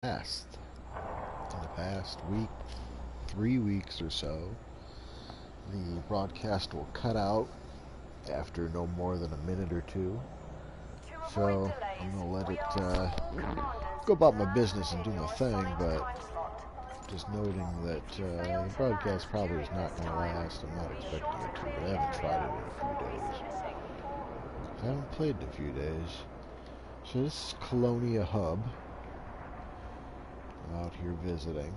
In the past week, 3 weeks or so, the broadcast will cut out after no more than a minute or two. So I'm going to let it go about my business and do my thing, but just noting that the broadcast probably is not going to last. I'm not expecting it to, but I haven't tried it in a few days. I haven't played in a few days. So this is Colonia Hub. I'm out here visiting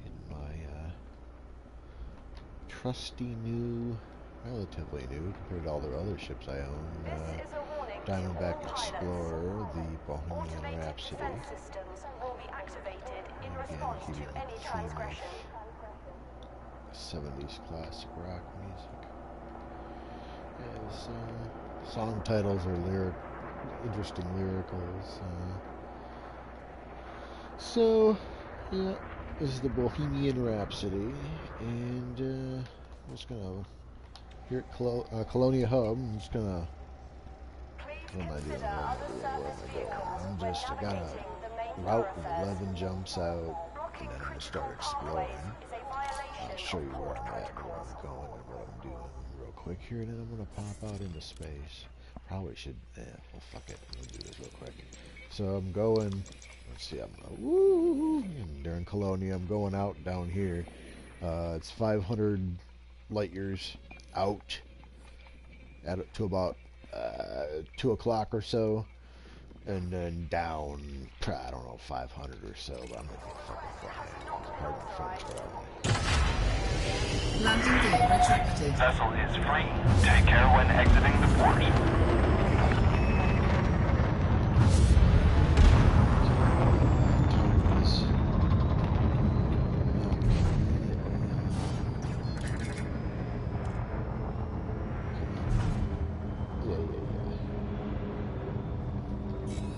in my trusty new, relatively new compared to all the other ships I own, Diamondback Explorer, the Bohemian Rhapsody. Again, keeping the theme of 70s classic rock music. As song titles are interesting lyricals. So, yeah, this is the Bohemian Rhapsody, and I'm just gonna, here at Colonia Hub, I'm just gonna, what am I doing? I got a route with 11 jumps out, and then I'm gonna start exploring. I'll show you where I'm at and where I'm going and what I'm doing real quick here, and then I'm gonna pop out into space. Probably should, well, fuck it, we'll do this real quick. So I'm going, let's see, during Colonia, I'm going out down here. It's 500 light years out to about 2 o'clock or so, and then down, I don't know, 500 or so, but I'm gonna be fucking flying. Pardon the French, but landing gear retracted. Vessel is free. Take care when exiting the port.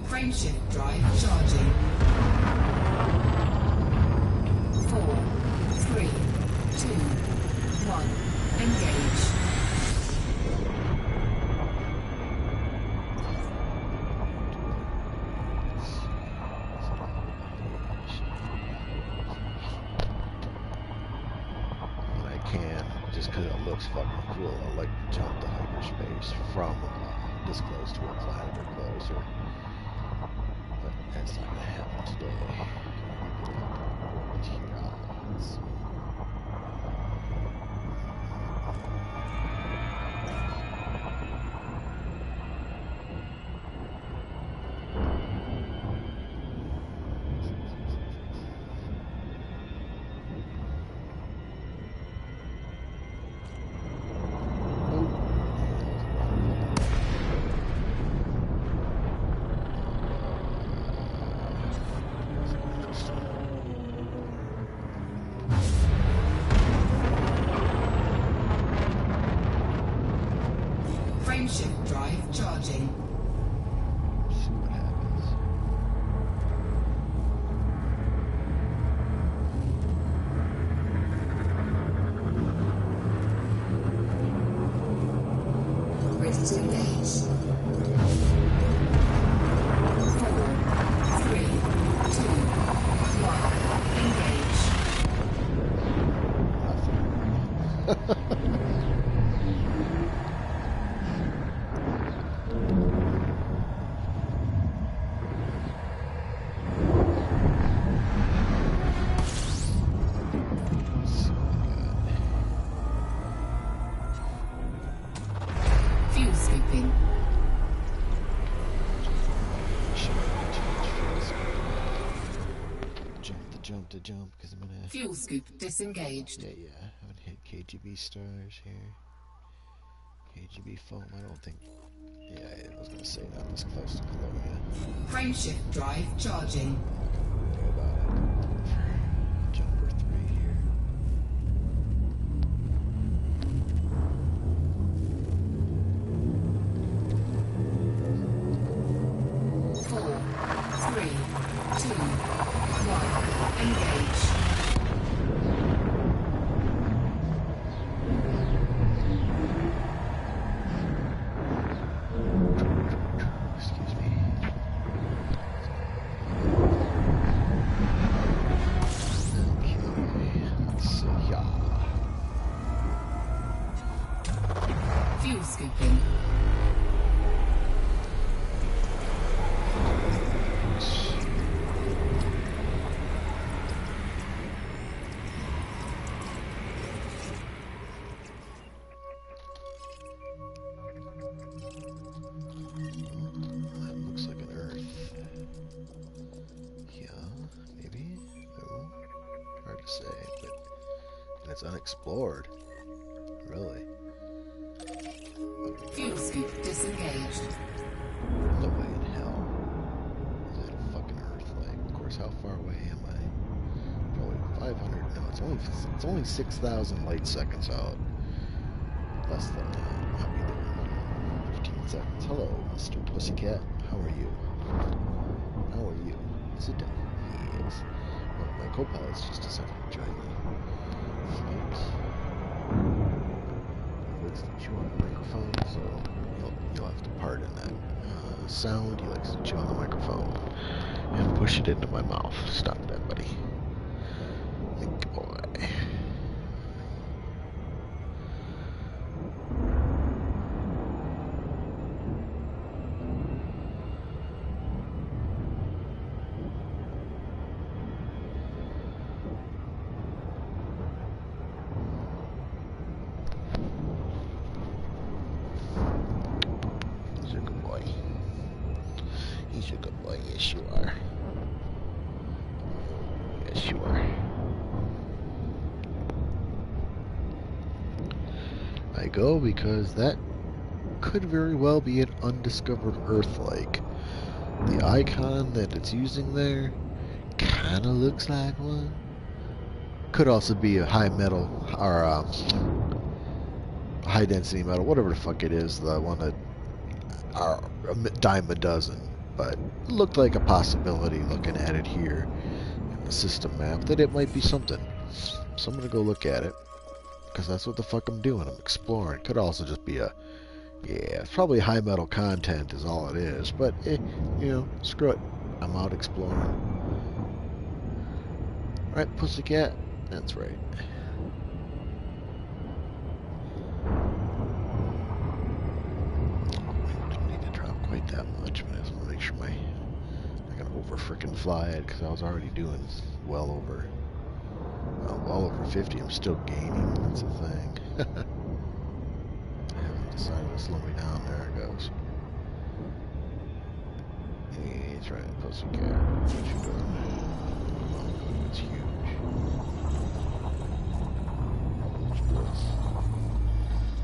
Frameshift drive charging. 4, 3, 2, 1. Engage. And I can, just because it looks fucking cool, I like to jump to hyperspace from this close to a planet or closer. But that's not going to happen today. Let's see. Frameshift drive charging. See what happens. Ready to engage. 4, 3, 2, 1. Engage. Fuel scooping. Jump, because I'm gonna. Fuel scoop disengaged. Yeah. I haven't hit KGB stars here. KGB foam, I don't think. Yeah, I was gonna say not this close to Colonia. Frameshift drive charging. What about it? Jumper 3 here. Four, 3, 2, 1. Engage. Excuse me. it's unexplored. Really? Fuel scoop disengaged. No way in hell. Is that a fucking Earth lake? Of course, how far away am I? Probably 500. No, it's only 6,000 light seconds out. Less than that. I'll be there in 15 seconds. Hello, Mr. Pussycat. How are you? How are you? Sit down. Yes. Well, my co-pilot's just decided to join me. Flight. He likes to chew on the microphone, so you'll have to pardon that sound. He likes to chew on the microphone and push it into my mouth. Stop that, buddy. Good boy. He's a good boy. He's a good boy. Yes, you are. Yes, you are. I go because that could very well be an undiscovered Earth lake. The icon that it's using there kind of looks like one. Could also be a high metal or high density metal, whatever the fuck it is, the one that are a dime a dozen. But it looked like a possibility looking at it here in the system map that it might be something. So I'm gonna go look at it because that's what the fuck I'm doing. I'm exploring. Could also just be a it's probably high metal content is all it is. But screw it. I'm out exploring. Right, pussycat? That's right. Didn't need to drop quite that much, but I just want to make sure I gotta over frickin' fly it because I was already doing well over 50. I'm still gaining. That's the thing. I haven't decided to slow me down. There it goes. He's right, pussycat. What you doing? Oh, it's huge.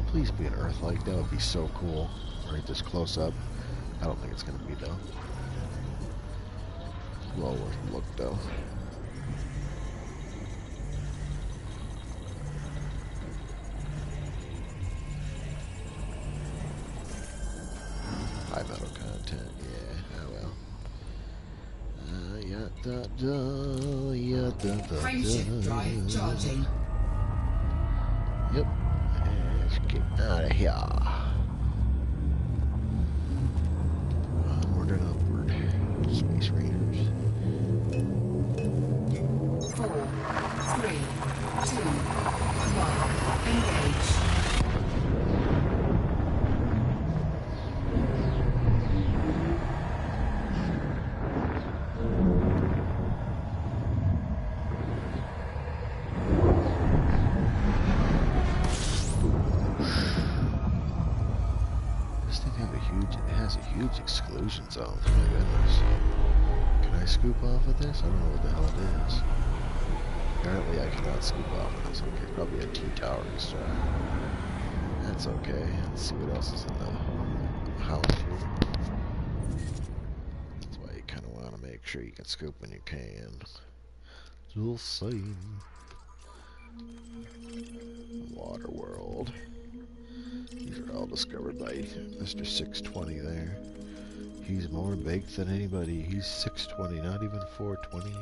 Please be an Earth like that would be so cool. Right this close up. I don't think it's gonna be though. Well worth a look though. High metal content, yeah. Oh well. Frameshift drive charging. Yep. Let's get out of here. Onward and upward. Space Raiders. 4, 3, 2, 1. Engage. Has a huge exclusion zone. Oh my goodness. Can I scoop off of this? I don't know what the hell it is. Apparently I cannot scoop off of this. Okay, probably a T-tower extra. That's okay. Let's see what else is in the house here. That's why you kind of want to make sure you can scoop when you can. You'll see. Water world. These are all discovered by Mr. 620 there. He's more baked than anybody. He's 620, not even 420.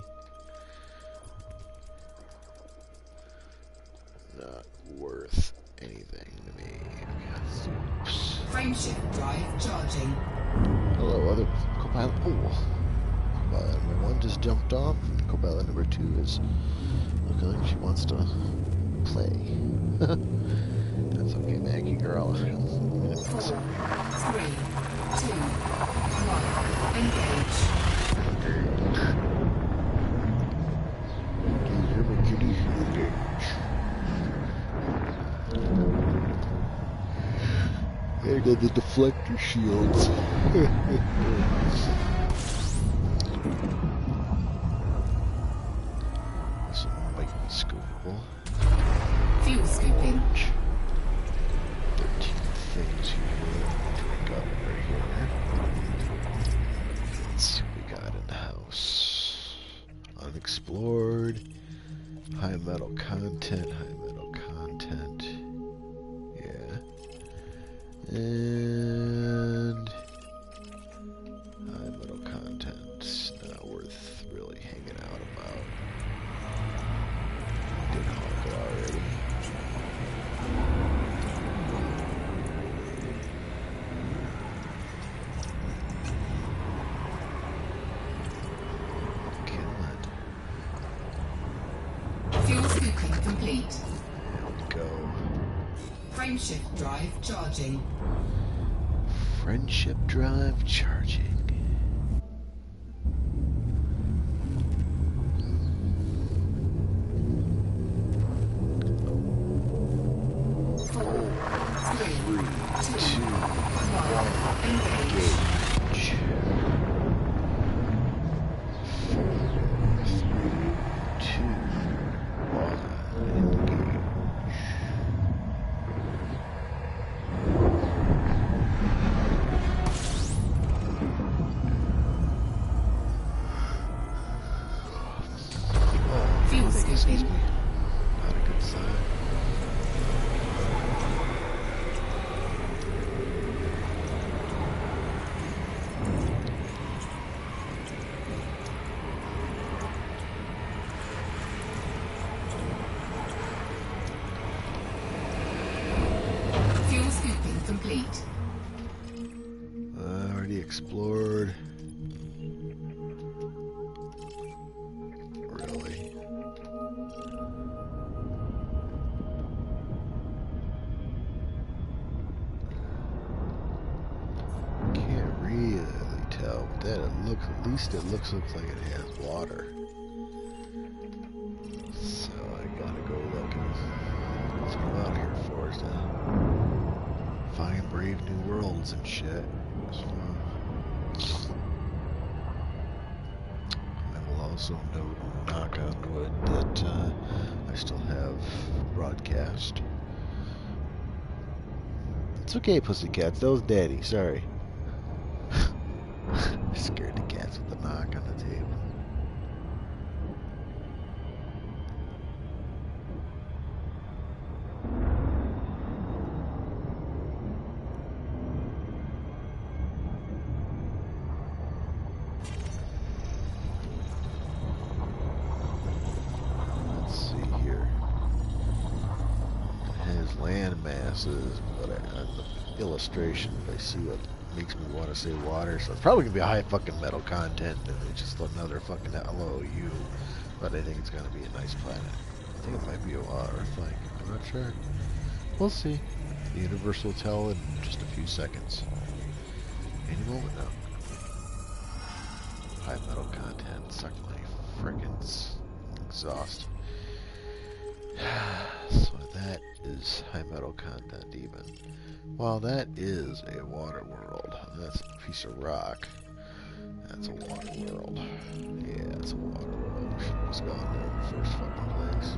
Not worth anything to me. Oops. Frameshift drive charging. Hello, other co-pilot. Oh, co-pilot number 1 just jumped off. Co-pilot number 2 is looking like she wants to play. That's okay, Maggie girl. 4, 3, 2, 1. Engage. There go the deflector shields. This might be scoopable. explored. High metal content, yeah. And high metal content's not worth really hanging out about. Did honk it already. Fuel scooping complete. There we go. Frameshift drive charging. Friendship drive charging. Four, three, two, Two, one. Engage. engage. 4, 3, 2, 1, engage. Fuel Excuse me. scooping. Not a good sign. Fuel scooping complete. Already explored. Really? Can't really tell, but that it looks, at least it looks like it has water. So I gotta go looking. That's what I'm out here for, is to find brave new worlds and shit. So, I will also note, knock on wood, that I still have broadcast. It's okay, pussycats. That was Daddy. Sorry. Scared the cats with the knock on the table. Let's see here. It has land masses, but on the illustration, I see what makes me want to say water, so it's probably gonna be a high fucking metal content, and it's just another fucking LOU. But I think it's gonna be a nice planet. I think it might be a water thing. I'm not sure. We'll see. The universe will tell in just a few seconds. Any moment now. High metal content. Suck my friggin' exhaust. So that is high metal content even. Well, that is a water world. That's a piece of rock. That's a water world. Yeah, it's a water world. We should have just gone there in the first fucking place.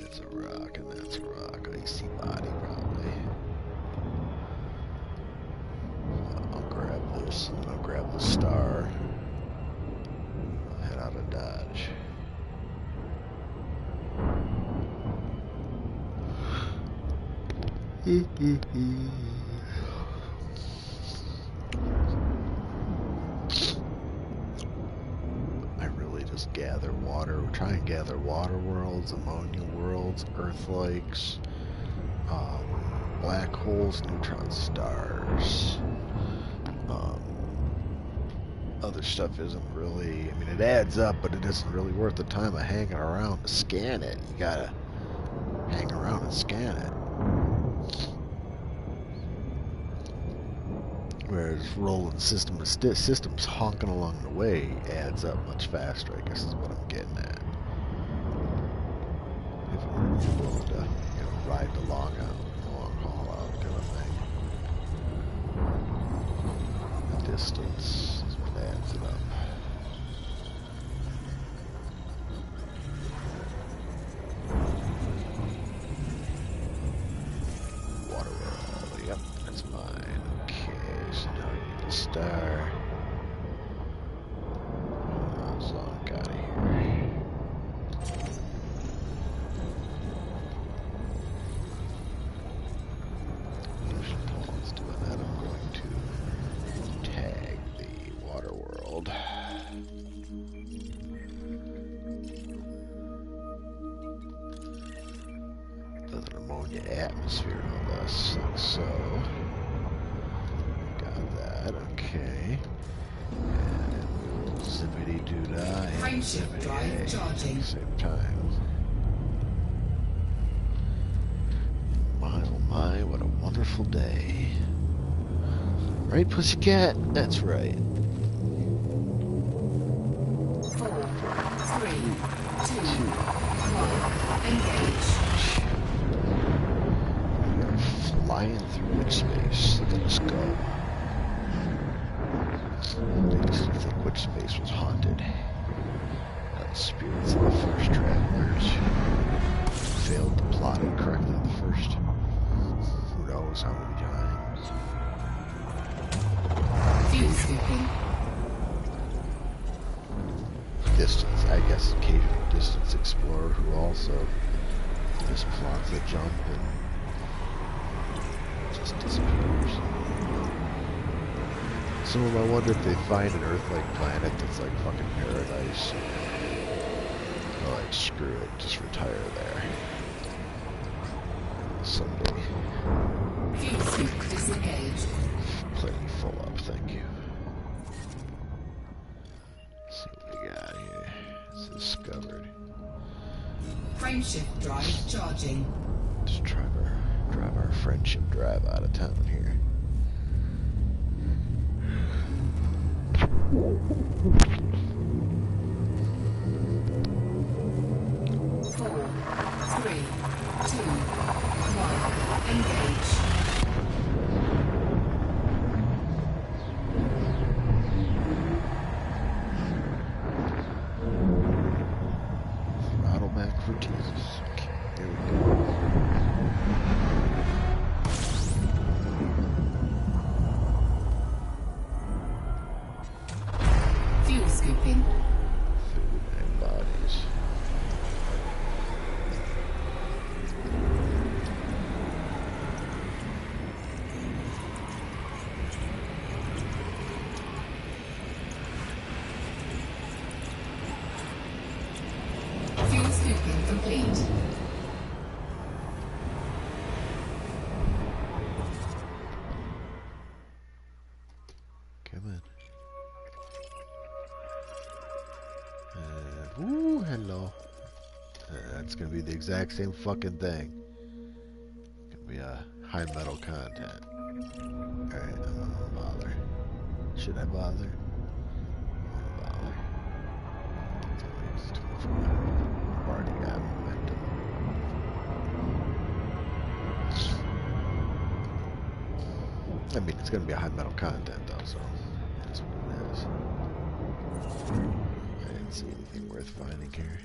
It's a rock, and that's a rock. Icy body, probably. I'll grab this, and then I'll grab the star. I'll head out of Dodge. I really just gather water. Try and gather water worlds, ammonia worlds, Earth lakes, black holes, neutron stars. Other stuff isn't really, I mean, it adds up, but it isn't really worth the time of hanging around to scan it. You gotta hang around and scan it. Whereas rolling systems honking along the way adds up much faster, I guess is what I'm getting at. If you're willing to, ride the long haul out kind of thing. The distance is what adds it up. world. There's an ammonia atmosphere no less. So, got that. Okay. And zippity doo dah and Frameshift drive zippity charging. at the same time. My oh my, what a wonderful day. Right, pussycat? That's right. 4, 3, 2, 1. Engage. We are flying through witch space. Look at us go. They used to think witch space was haunted by the spirits of the first travelers who failed to plot it correctly the first who knows how many times. Fuel scooping. Distance, I guess occasional distance explorer who also just plots a jump and just disappears. Some of them, I wonder if they find an Earth-like planet that's like fucking paradise. They're like, screw it, just retire there. Someday. Fuel scoop disengaged. Plenty full up, thank you. Let's see what we got here. It's discovered. Frameshift drive charging. Just drive our friendship drive out of town here. Four, 3, 2, 1. Engage. Throttle back for Jesus. Okay, here we go. Fuel scooping. Food and bodies. Fuel scooping complete. Come on. Ooh, hello. That's gonna be the exact same fucking thing. Gonna be a high metal content. Alright, I'm not gonna bother. Should I bother? I'm gonna bother. It's 24. I've already got momentum. I mean, it's gonna be a high metal content though, so that's what it is. I didn't see anything worth finding here.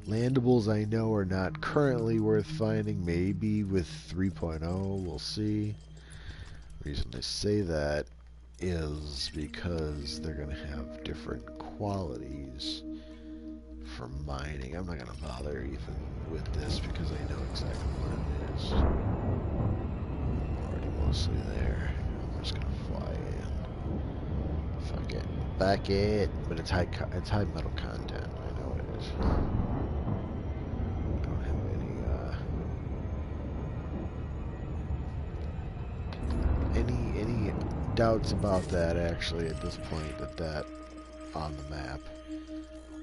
Landables I know are not currently worth finding. Maybe with 3.0, we'll see. Reason I say that is because they're going to have different qualities for mining. I'm not going to bother even with this because I know exactly what it is. I'm already mostly there. I'm just going to fly in. Fuck it. Back it. But it's high metal content. I know it is. Don't have any doubts about that actually at this point, that on the map,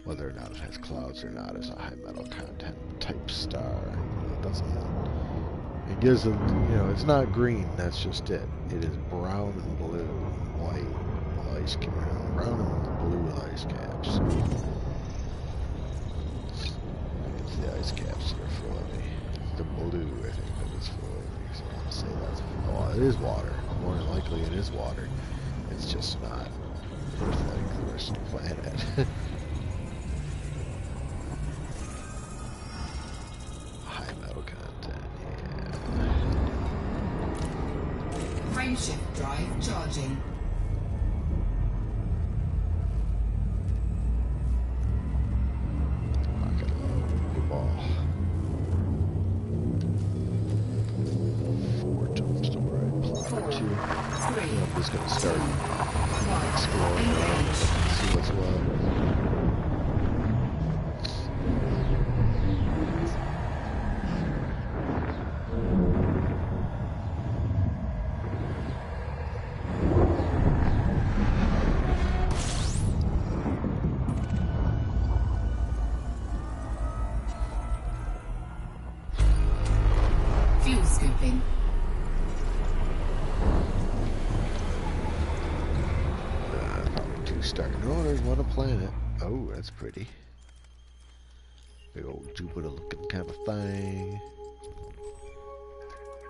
whether or not it has clouds or not, is a high metal content type star. It doesn't, it gives them, it's not green, that's just it. It is brown and blue and white with ice caps. Brown and blue with ice caps. It's the ice caps that are floating. The blue, I think, that is floating. So I'm going to say that's, oh, it is water. More than likely it is water. It's just not Earth-like the rest of the planet. High metal content, yeah. Frameshift drive charging. Rocket load, good ball. 4 jumps to right, plot 2. 3, I'm just going to start 1. exploring starting. Oh, there's one a planet. Oh, that's pretty. Big old Jupiter looking kind of thing.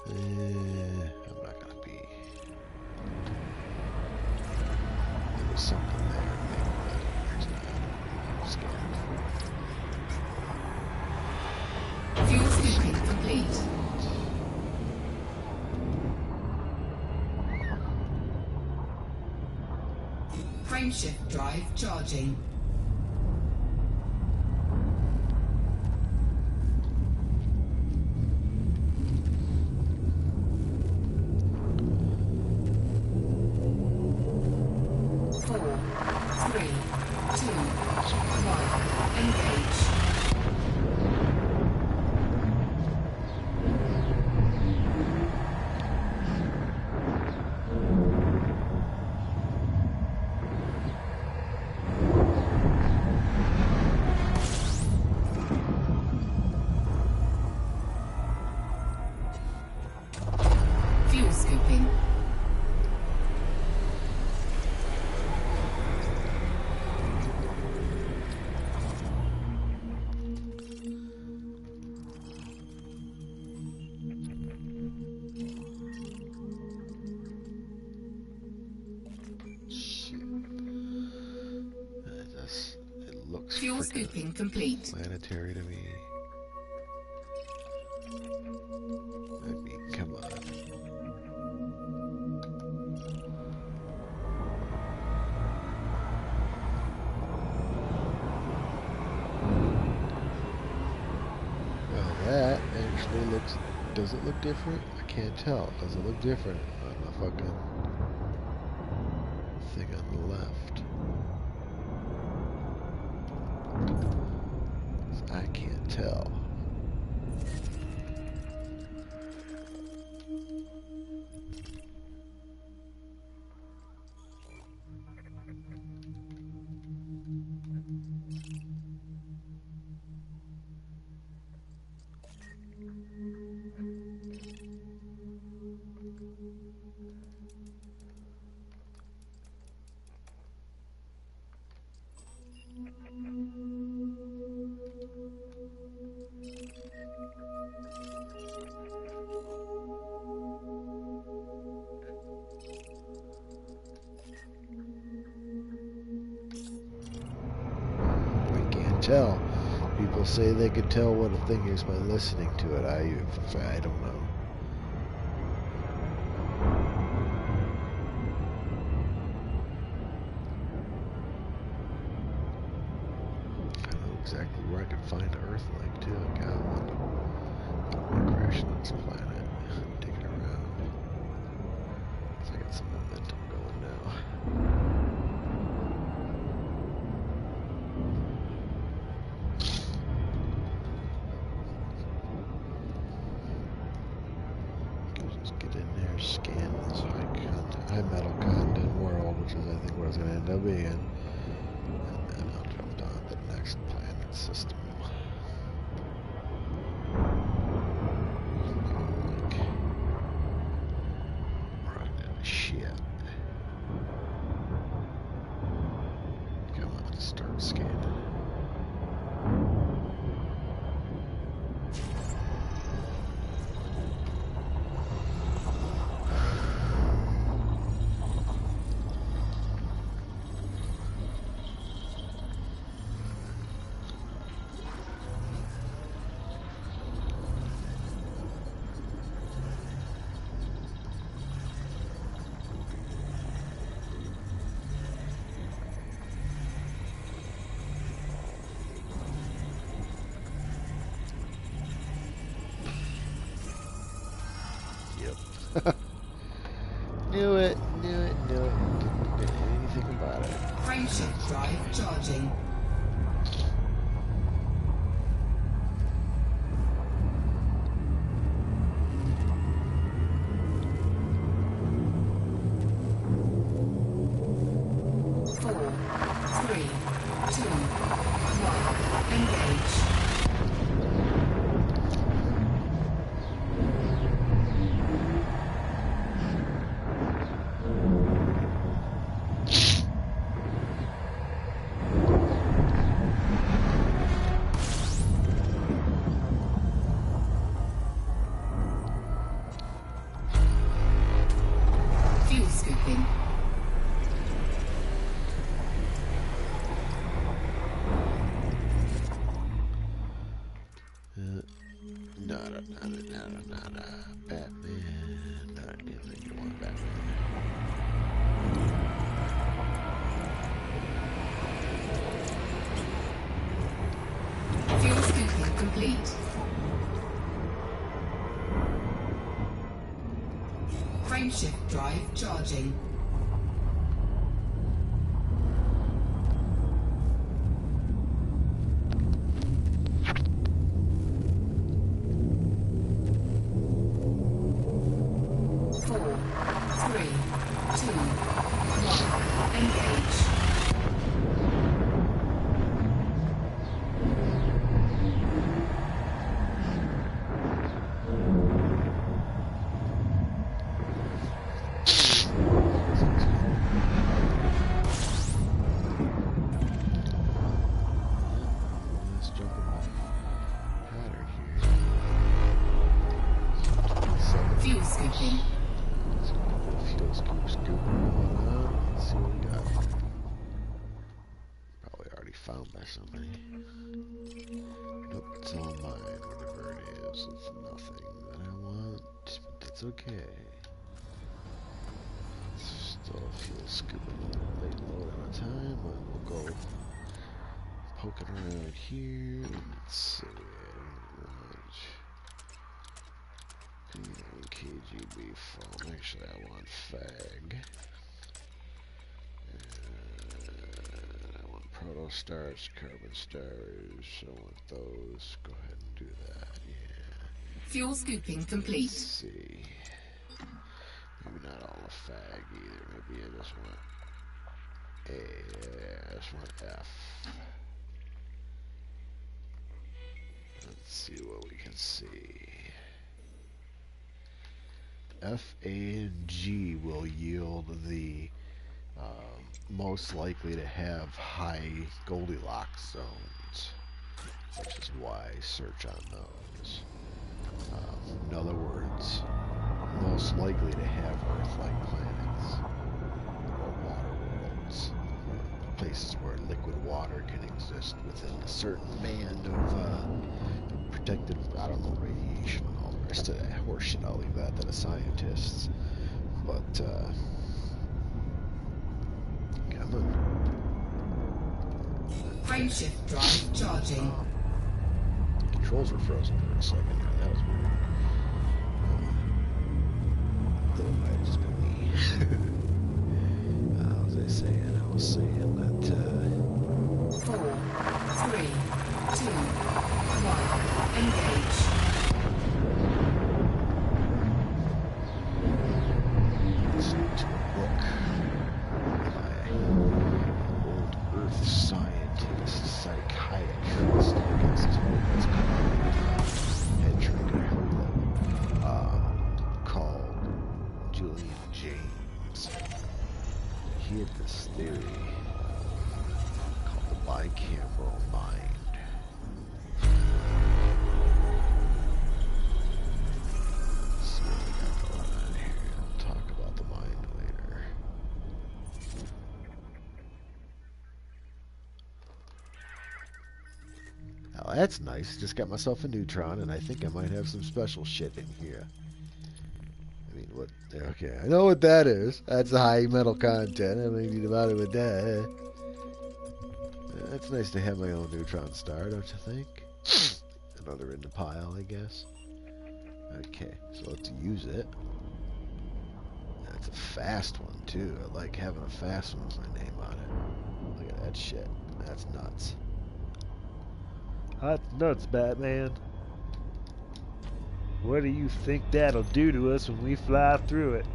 I'm not gonna be. There was something there, maybe, but there's not. I'm scared. Fuel scooping complete. Frameshift drive charging. Fuel scooping. It looks Fuel scooping complete. planetary to me. I mean, come on. Well, that actually looks. Does it look different? I can't tell. Does it look different on the fucking thing on the left? I can't tell. Tell. People say they could tell what a thing is by listening to it. I don't know. I don't know exactly where I can find an Earthlink too. I got one. I'm crashing on this planet. Take it around. So I got some momentum going now. Scan this high metal content world, which is I think where it's going to end up being, and then I'll jump on the next planet system. Like, running shit. Come on, start scanning. Knew it. Didn't do anything about it. Frameshift drive charging. Nada. Batman. Not anything you want, Batman. Fuel scooping complete. Frameshift drive charging. Fuel scooping. Fuel scoop. Let's see what we got. Probably already found by somebody. Nope, it's all mine. Whatever it is, it's nothing that I want, but that's okay. Still fuel scooping a little late load at a time, but we'll go poking around here. Let's see. KGB foam. Actually, I want fag. And I want proto stars, carbon stars. I want those. Go ahead and do that. Yeah. Fuel scooping complete. Let's see. Maybe not all the fag either. Maybe I just want A. I just want F. Let's see what we can see. F, A, and G will yield the most likely to have high Goldilocks zones, which is why I search on those. In other words, most likely to have Earth-like planets or water worlds, places where liquid water can exist within a certain band of protected, I don't know, radiation and all the rest of that horseshit. I'll leave that to the scientists. But, come on. Frameshift drive charging. Controls were frozen for a second. That was weird. Though it might have just been me. What was I saying? I was saying that, 4, 3, 2, 1, engage. Listening to a book by old Earth scientist, psychiatrist, I guess is what it's called, head drinker, called Julian James. He had this theory called the bicameral mind. Let's see what we got going on here. I'll talk about the mind later. Oh, that's nice. Just got myself a neutron, and I think I might have some special shit in here. I mean, what? Okay, I know what that is. That's the high metal content. I may need to bother with that. That's nice to have my own neutron star, don't you think? Another in the pile, I guess. Okay, so let's use it. That's a fast one, too. I like having a fast one with my name on it. Look at that shit. That's nuts. That's nuts, Batman. What do you think that'll do to us when we fly through it?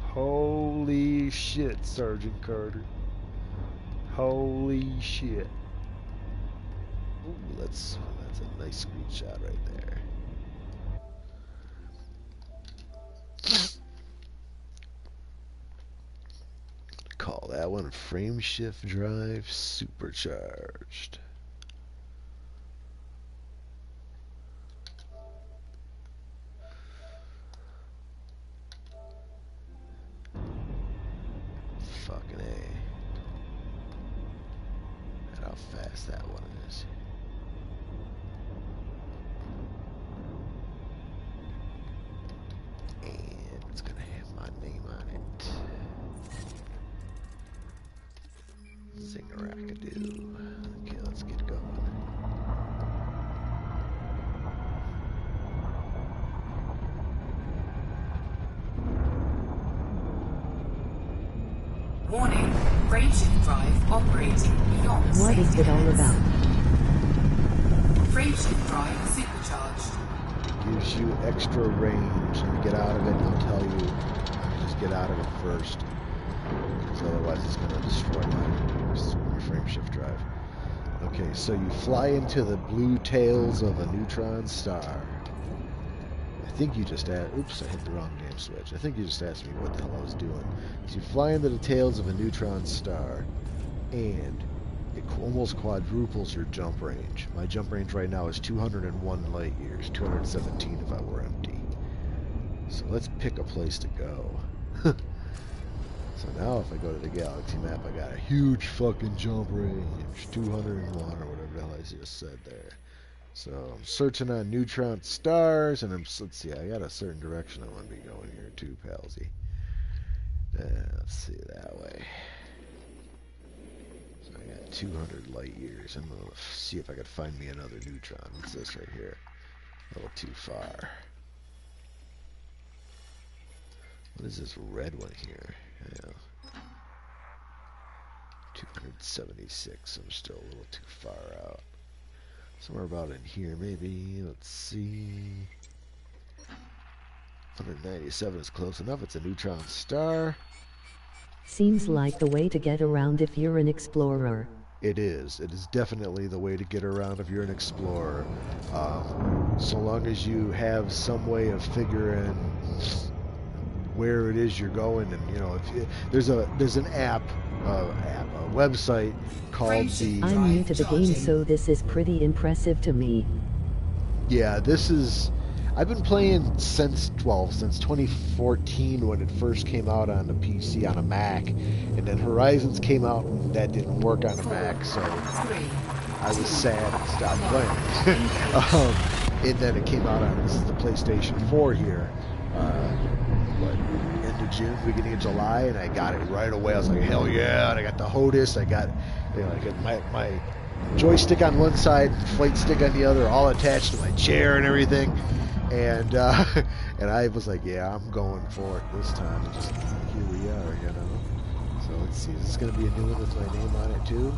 Holy shit, Sergeant Carter. Holy shit. Ooh, that's a nice screenshot right there. Call that one Frameshift Drive Supercharged. Fucking A. And how fast that one is. CMDRmarqueA2. Okay, let's get going. Warning, frameshift drive operating beyond What safety is it all limits. about? Frameshift drive supercharged. Gives you extra range, and you get out of it, and I'll tell you, just get out of it first, because otherwise it's going to destroy my frame shift drive. Okay, so you fly into the blue tails of a neutron star. I think you just asked, oops, I hit the wrong damn switch. I think you just asked me what the hell I was doing. So you fly into the tails of a neutron star, and it almost quadruples your jump range. My jump range right now is 201 light years, 217 if I were empty. So let's pick a place to go. So now if I go to the galaxy map, I got a huge fucking jump range, 201 or whatever the hell I just said there. So I'm searching on neutron stars, and let's see, I got a certain direction I want to be going here too, palsy. Let's see, that way. 200 light years. I'm going to see if I can find me another neutron. What's this right here? A little too far. What is this red one here? Yeah. 276. I'm still a little too far out. Somewhere about in here, maybe. Let's see. 197 is close enough. It's a neutron star. Seems like the way to get around if you're an explorer. It is. It is definitely the way to get around if you're an explorer. So long as you have some way of figuring where it is you're going, and you know, if there's an app, a website called the. I'm new to the game, so this is pretty impressive to me. Yeah, this is. I've been playing since 2014 when it first came out on the PC on a Mac, and then Horizons came out and that didn't work on a Mac, so I was sad and stopped playing. And then it came out on this is the PlayStation 4 here, end of June, beginning of July, and I got it right away. I was like, hell yeah! And I got the HOTAS, I got, you know, I got my joystick on one side, flight stick on the other, all attached to my chair and everything. And and I was like, yeah, I'm going for it this time. And just here we are, you know. So let's see, is this going to be a new one with my name on it too?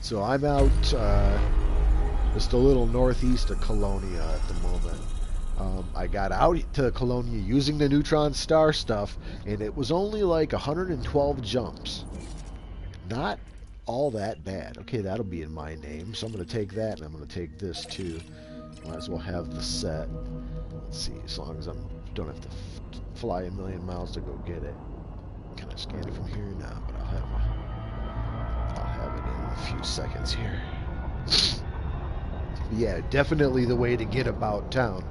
So I'm out just a little northeast of Colonia at the moment. I got out to Colonia using the neutron star stuff, and it was only like 112 jumps. Not all that bad. Okay, that'll be in my name, so I'm going to take that, and I'm going to take this too. Might as well have the set. Let's see, as long as I don't have to fly a million miles to go get it. Can I scan it from here? No, but I'll have it in a few seconds here. Yeah, definitely the way to get about town.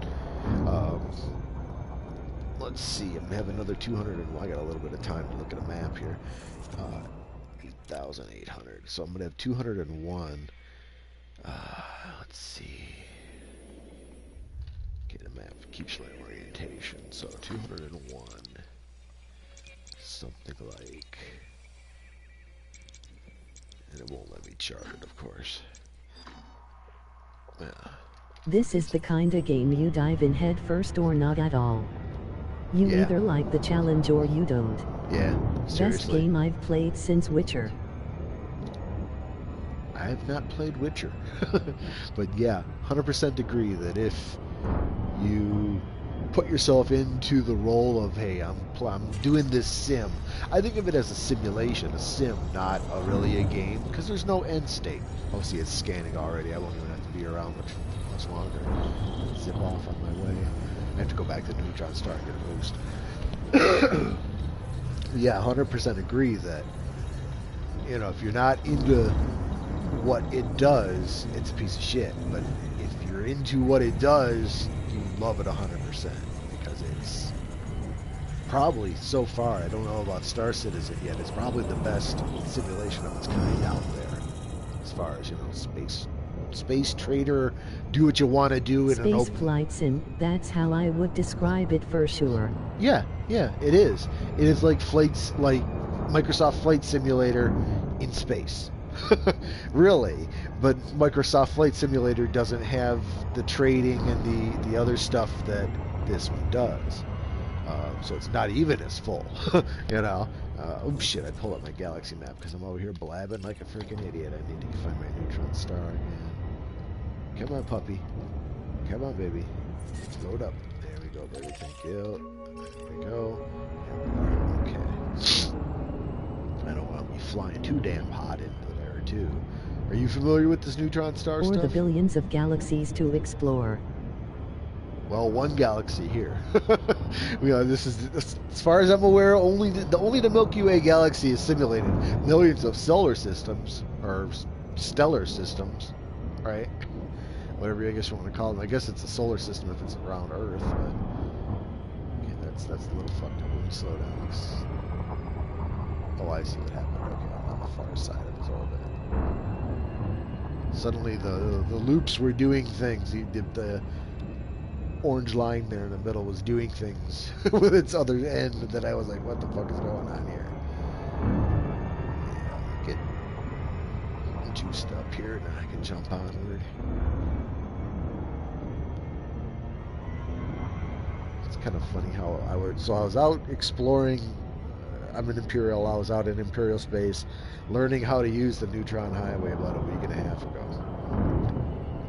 Let's see, I'm gonna have another 200, and I got a little bit of time to look at a map here. 8,800. So I'm gonna have 201. Let's see. Okay, the map keeps my orientation. So 201. Something like. And it won't let me chart it, of course. Yeah. This is the kind of game you dive in head first or not at all. You either like the challenge or you don't. Yeah, seriously. Best game I've played since Witcher. I have not played Witcher. But yeah, 100% agree that if you put yourself into the role of, hey, I'm doing this sim. I think of it as a simulation, a sim, not really a game, because there's no end state. Oh, see, it's scanning already. I won't even have to be around much longer. Zip off on my way. I have to go back to the neutron star and get a boost. Yeah, 100% agree that, you know, if you're not into what it does, it's a piece of shit. But if you're into what it does, you love it 100%, because it's probably, so far, I don't know about Star Citizen yet, it's probably the best simulation of its kind out there, as far as, you know, space trader, do what you want to do in an open... Space flight sim, that's how I would describe it for sure. Yeah, it is. It is like flights, like Microsoft Flight Simulator in space. Really, but Microsoft Flight Simulator doesn't have the trading and the other stuff that this one does. So it's not even as full, you know. Oh shit! I pull up my galaxy map because I'm over here blabbing like a freaking idiot. I need to find my neutron star again. Come on, puppy. Come on, baby. Load up. There we go, baby. Thank you. There we go. Okay. I don't want to be flying too damn hot into there, too. Are you familiar with this neutron star Or stuff? the billions of galaxies to explore. Well, one galaxy here. This is, as far as I'm aware, only the Milky Way galaxy is simulated. Millions of solar systems, or stellar systems, right? Whatever I guess you want to call them. I guess it's a solar system if it's around Earth, but okay, that's a little fucked up. Let me slow down. Oh, I see what happened. Okay, I'm on the far side of his orbit. Suddenly the loops were doing things. The orange line there in the middle was doing things with its other end that I was like, what the fuck is going on here? Yeah, get juiced up here and then I can jump onward. It's kind of funny how I was out exploring. I'm an Imperial. I was out in Imperial space learning how to use the Neutron Highway about a week and a half ago.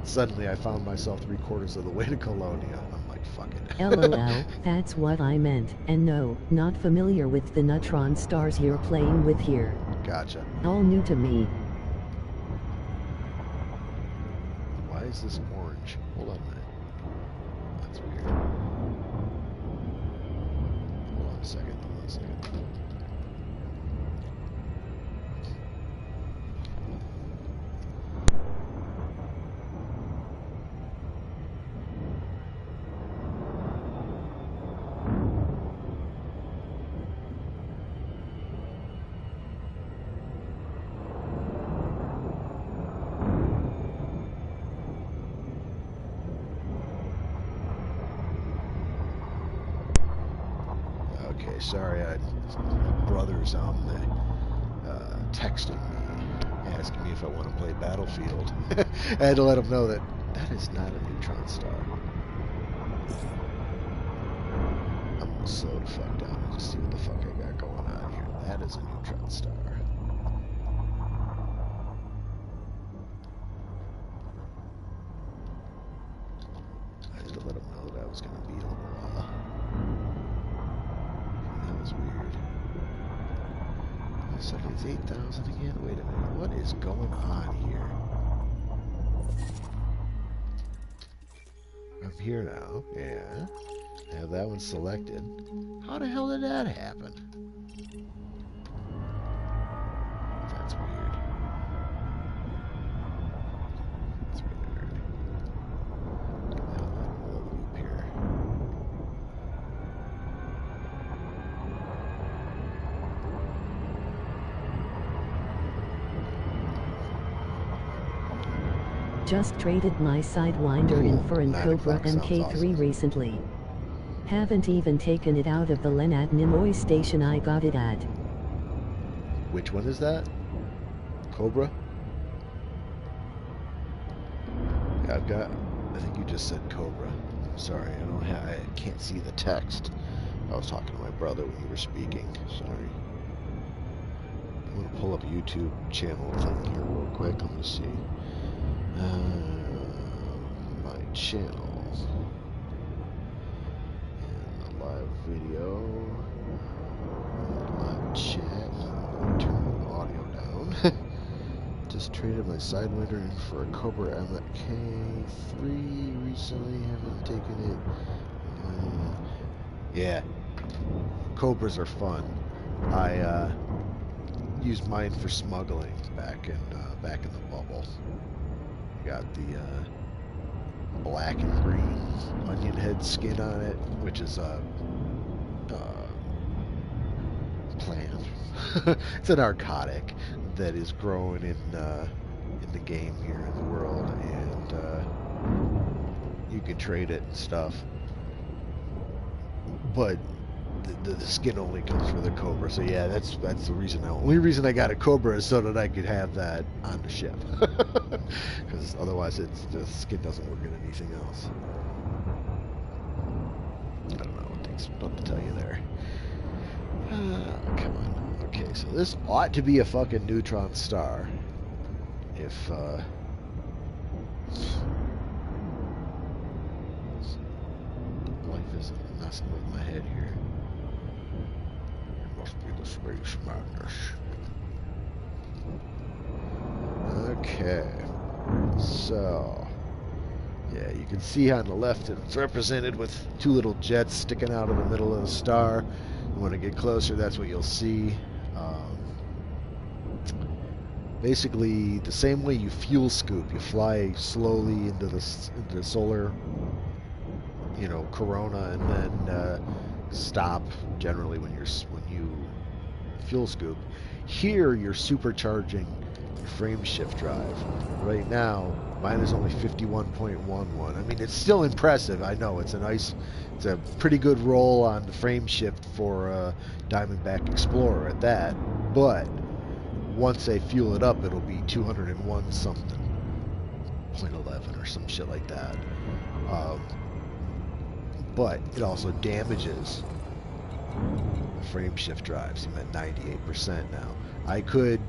Suddenly I found myself 3/4 of the way to Colonia. I'm like, fuck it. LOL, that's what I meant. And no, not familiar with the neutron stars you're playing with here. Gotcha. All new to me. Why is this orange? Hold on a minute. That's weird. Hold on a second. Sorry, my brother's texting me, asking me if I want to play Battlefield. I had to let him know that is not a neutron star. I'm gonna slow the fuck down and just see what the fuck I got going on here. That is a neutron star. I had to let him know that I was gonna be a little while. That was weird. It's like it's 8,000 again? Wait a minute. What is going on here? I'm here now. Yeah. I have that one selected. How the hell did that happen? That's weird. That's really weird. Now that little loop here. Just traded my Sidewinder in for an Cobra MK3 awesome. recently. Haven't even taken it out of the Lenat Nimoy station I got it at. Which one is that? Cobra? Yeah, I think you just said Cobra. I'm sorry, I can't see the text. I was talking to my brother when you were speaking. Sorry. I'm gonna pull up a YouTube channel thing here real quick. Let me see. My channel. And the live video. Live chat. Turn the audio down. Just traded my Sidewinder in for a Cobra MK3 recently. Haven't taken it. Yeah. Cobras are fun. I used mine for smuggling back in the bubble. Got the black and green onion head skin on it, which is a plant. It's a narcotic that is growing in the game here in the world, and you can trade it and stuff. But the skin only comes for the Cobra. So yeah, that's the reason. The only reason I got a Cobra is so that I could have that on the ship. Because otherwise, the skin doesn't work in anything else. I don't know what to tell you there. Come on. Okay, so this ought to be a fucking neutron star. If life isn't messing with my head here. It must be the space madness. Okay. So, yeah, you can see on the left it's represented with two little jets sticking out of the middle of the star. You want to get closer, that's what you'll see. Basically, the same way you fuel scoop, you fly slowly into the solar, corona, and then stop. Generally, when you fuel scoop, here you're supercharging your frame shift drive. Right now, mine is only 51.11. I mean, it's still impressive. I know it's a pretty good roll on the frame shift for Diamondback Explorer at that, but once they fuel it up, it'll be 201 something, 0.11 or some shit like that. But it also damages the frame shift drives. I'm at 98% now. I could,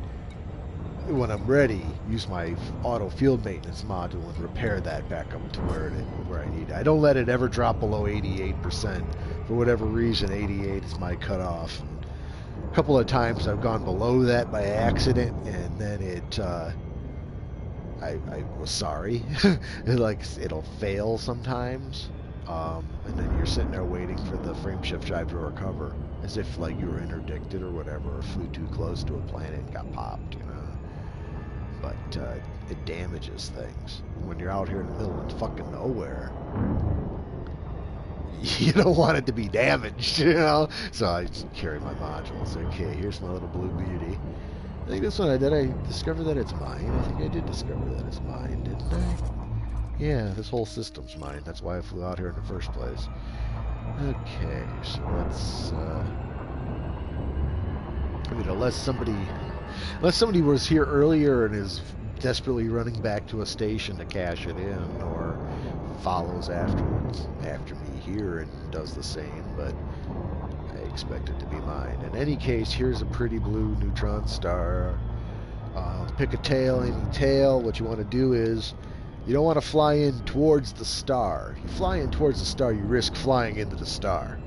when I'm ready, use my auto field maintenance module and repair that back up to where I need it. I don't let it ever drop below 88%. For whatever reason, 88 is my cutoff. A couple of times I've gone below that by accident, and then I was sorry. It'll fail sometimes, and then you're sitting there waiting for the frame shift drive to recover, as if like you were interdicted or whatever, or flew too close to a planet and got popped, But it damages things. When you're out here in the middle of fucking nowhere, you don't want it to be damaged, So I just carry my modules. Okay, here's my little blue beauty. I think this one, did I discover that it's mine? I think I did discover that it's mine, didn't I? Yeah, this whole system's mine. That's why I flew out here in the first place. Okay, so let's, I mean, unless somebody was here earlier and is desperately running back to a station to cash it in, or follows after me here and does the same, but I expect it to be mine. In any case, here's a pretty blue neutron star. Pick a tail, any tail. What you want to do is, you don't want to fly in towards the star. If you fly in towards the star, you risk flying into the star,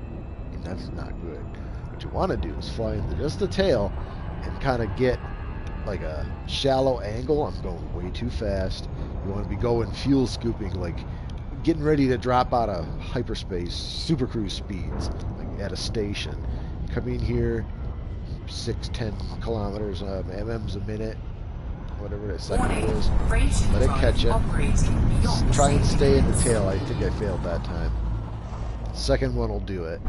and that's not good. What you want to do is fly into just the tail and kind of get like a shallow angle. I'm going way too fast. You want to be going fuel scooping, like getting ready to drop out of hyperspace, super cruise speeds, like at a station. Come in here, 6-10 kilometers, MMs a minute, whatever that second is. Let it catch you. Try and stay in the tail. I think I failed that time. Second one will do it.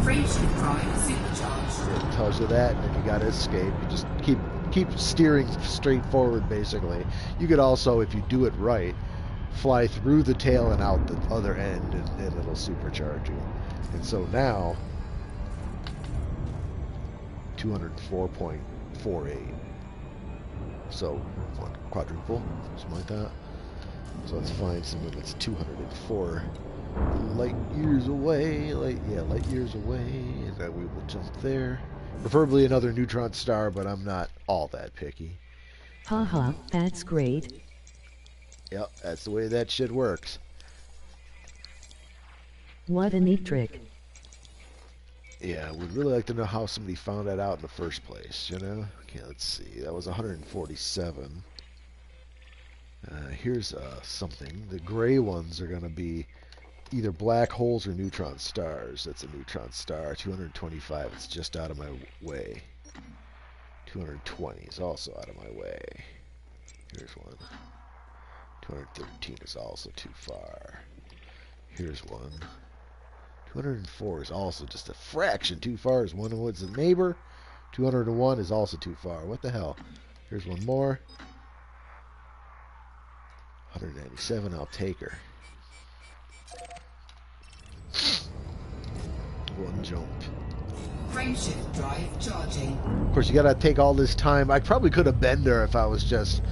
Frame-shift drive supercharged. It tells you that, and then you gotta escape. You just keep steering straight forward, basically. You could also, if you do it right, fly through the tail and out the other end, and it'll supercharge you. And so now, 204.48. So, what, quadruple? Something like that. So let's find something that's 204 light years away. Light years away. And then we will jump there. Preferably another neutron star, but I'm not all that picky. Haha, that's great. Yep, that's the way that shit works. What a neat trick. Yeah, we'd really like to know how somebody found that out in the first place, Okay, let's see. That was 147. Here's something. The gray ones are going to be either black holes or neutron stars. That's a neutron star. 225, it's just out of my way. 220 is also out of my way. Here's one. 213 is also too far. Here's one. 204 is also just a fraction too far. Is one of what's the neighbor. 201 is also too far. What the hell? Here's one more. 197, I'll take her. one jump. Frameshift drive charging. Of course, you gotta take all this time. I probably could have been there if I was just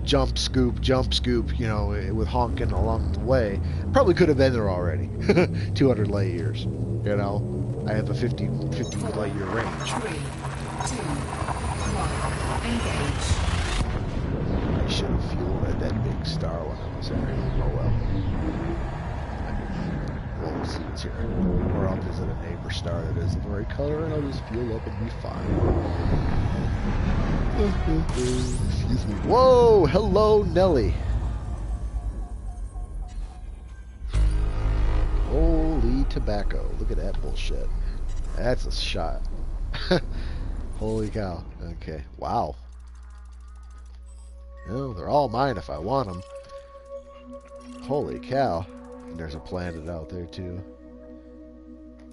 jump, scoop, you know, with honking along the way. Probably could have been there already. 200 light years. You know, I have a 50 light year range. 3, 2, 1, engage. I should have fueled at that big star when I was there. Oh well. We'll see what's here. Or I'll visit a neighbor star that is the right color and I'll just fuel up and be fine. Excuse me. Whoa! Hello, Nelly. Holy tobacco. Look at that bullshit. That's a shot. Holy cow. Okay. Wow. No, they're all mine if I want them. Holy cow. And there's a planet out there too.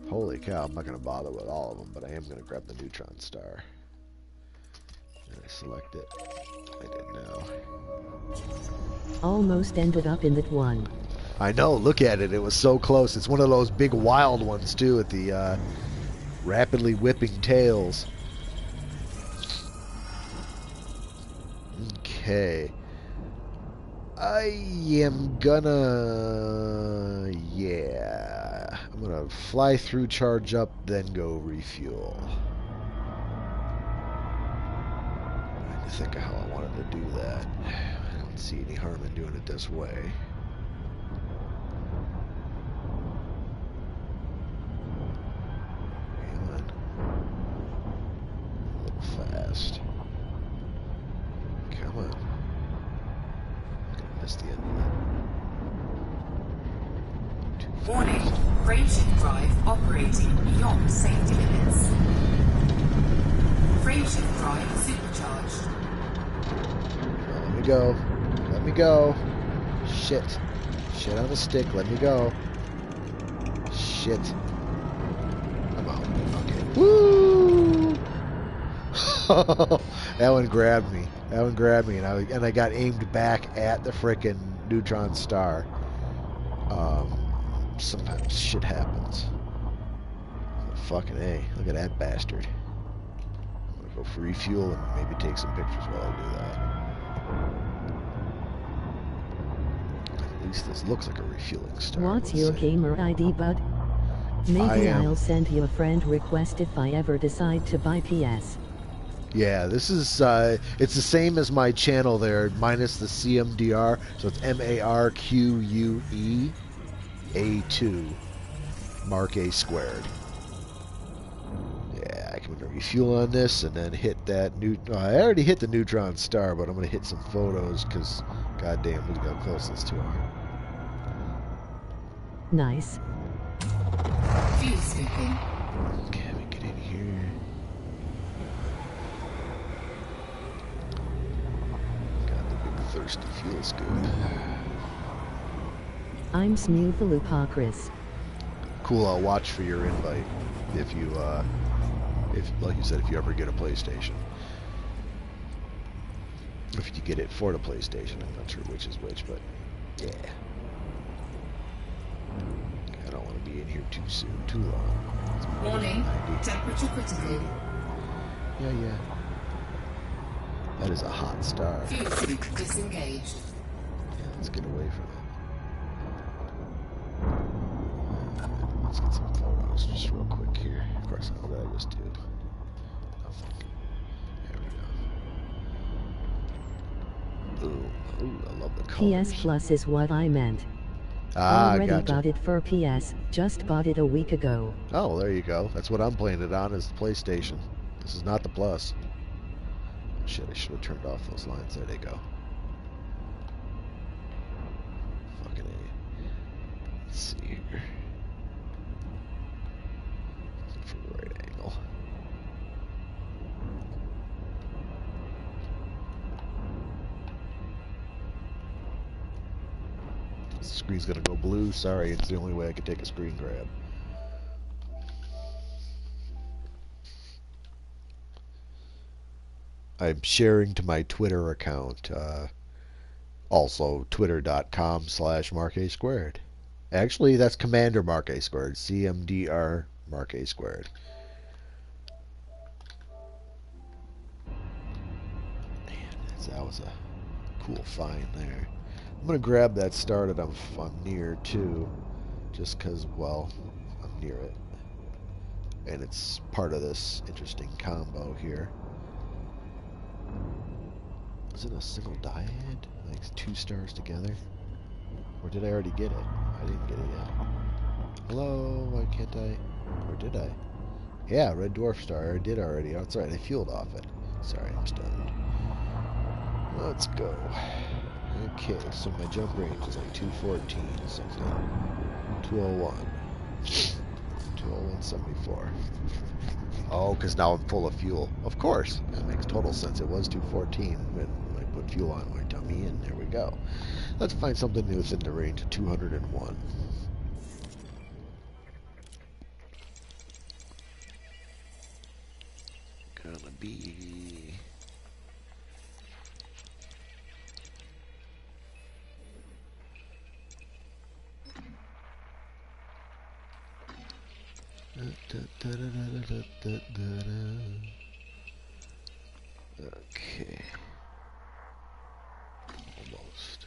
Holy cow. I'm not going to bother with all of them, but I am going to grab the neutron star. And I select it. I did now. Almost ended up in that one. I know, look at it. It was so close. It's one of those big wild ones too with the rapidly whipping tails. Okay. I am gonna... yeah. I'm gonna fly through, charge up, then go refuel. I think of how I wanted to do that. I don't see any harm in doing it this way. Come on. A little fast. Come on. Missed the end of that. Warning, frameshift drive operating beyond safety limits. Frameshift drive supercharged. Let me go. Let me go. Shit. Shit on the stick. Let me go. Shit. I'm out. Okay. Woo! That one grabbed me. That one grabbed me, and I got aimed back at the frickin' neutron star. Sometimes shit happens. Fucking A. Look at that bastard. I'm gonna go for refuel and maybe take some pictures while I do that. At least this looks like a refueling star. What's your gamer ID, bud? Maybe I'll send you a friend request if I ever decide to buy PS. Yeah, this is, it's the same as my channel there, minus the CMDR, so it's MARQUEA2, Mark A squared. Yeah, I can refuel on this and then hit that I already hit the neutron star, but I'm going to hit some photos, because, goddamn, look how close this to are. Nice. Fuel scooping. Okay, let me get in here. Thirsty fuel scoop. I'm Smoothalupacris. Cool, I'll watch for your invite if you, like you said, if you ever get a PlayStation. If you get it for the PlayStation, I'm not sure which is which, but yeah. I don't want to be in here too soon, too long. Warning, temperature critical. Yeah. That is a hot star. Fuel scoop disengaged. Yeah, let's get away from it. Let's get some photos just real quick here. Of course, what did I just do? Nothing. There we go. Ooh, I love the colors. PS Plus is what I meant. Ah, Already gotcha. got it for PS, just bought it a week ago. Oh, there you go. That's what I'm playing it on, is the PlayStation. This is not the Plus. Shit, I should have turned off those lines. There they go. Fucking A. Let's see here. From the right angle. The screen's gonna go blue. Sorry, it's the only way I could take a screen grab. I'm sharing to my Twitter account, also twitter.com/marquea2. Actually, that's CMDRmarqueA2, CMDR Mark A squared. Man, that was a cool find there. I'm going to grab that star that I'm near, too. Just because, well, I'm near it. And it's part of this interesting combo here. Is it a single dyad? Like 2 stars together? Or did I already get it? I didn't get it yet. Hello? Why can't I? Or did I? Yeah, red dwarf star. I did already. Oh, it's alright. I fueled off it. Sorry, I'm stoned. Let's go. Okay, so my jump range is like 214 something. 201. 201.74. Oh, because now I'm full of fuel. Of course. That makes total sense. It was 214 when I put fuel on my dummy, and there we go. Let's find something within the range of 201. Gonna be... Okay. Almost.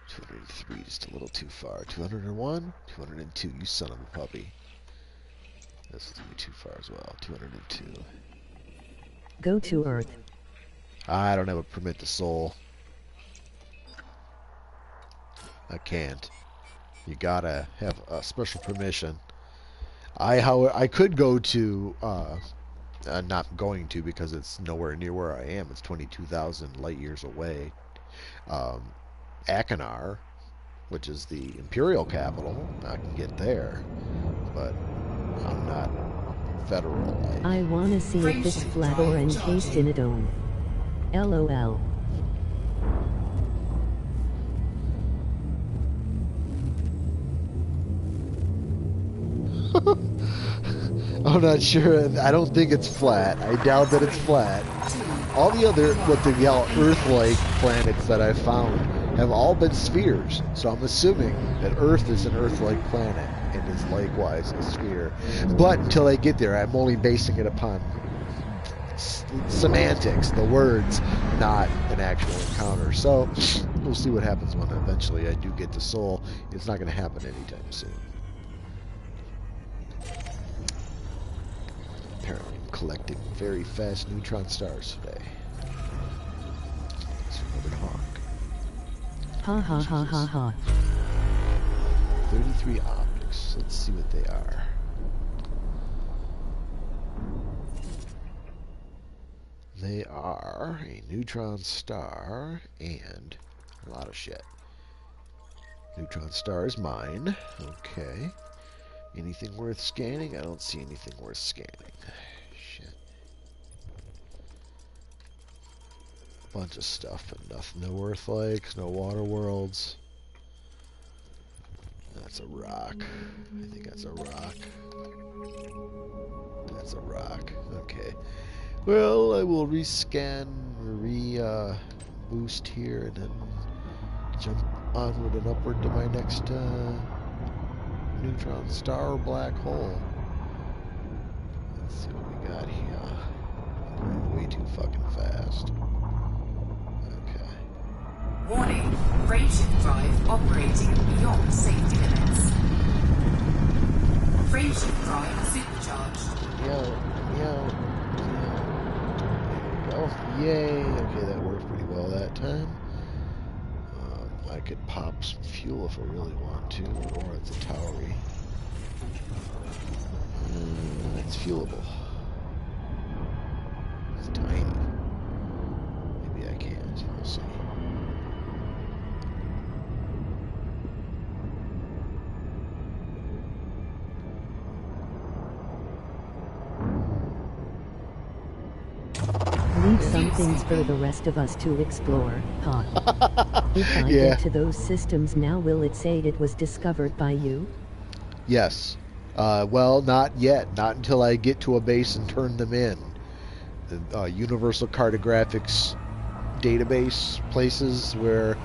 203, just a little too far. 201? 202, you son of a puppy. This is going to be too far as well. 202. Go to Earth. I don't have a permit to soul. I can't. You gotta have a special permission. I could go to, I'm not going to because it's nowhere near where I am. It's 22,000 light years away. Akinar, which is the imperial capital, I can get there, but I'm not federal. I wanna see if it's flat or encased in a dome. LOL. I'm not sure. I don't think it's flat. I doubt that it's flat. All the other, what they call Earth-like planets that I've found have all been spheres. So I'm assuming that Earth is an Earth-like planet and is likewise a sphere. But until I get there, I'm only basing it upon semantics, the words, not an actual encounter. So we'll see what happens when eventually I do get to Sol. It's not going to happen anytime soon. Apparently I'm collecting very fast neutron stars today. Let's remember to honk. Ha ha ha ha ha. 33 objects. Let's see what they are. They are a neutron star and a lot of shit. Neutron star is mine. Okay. Anything worth scanning? I don't see anything worth scanning. Shit. Bunch of stuff, but nothing. No Earth Lakes, no water worlds. That's a rock. I think that's a rock. That's a rock. Okay. Well, I will rescan, boost here, and then jump onward and upward to my next neutron star or black hole. Let's see what we got here. I'm going way too fucking fast. Okay. Warning, frameshift drive operating beyond safety limits. Frameshift drive supercharged. Yo. There we go. Yay. Okay, that worked pretty well that time. I could pop some fuel if I really want to, or it's a Tauri. It's fuelable. It's tiny. Maybe I can't. We'll see. Leave some things for the rest of us to explore, huh? If I get to those systems now, will it say it was discovered by you? Yes. Well, not yet. Not until I get to a base and turn them in. The Universal Cartographics database places where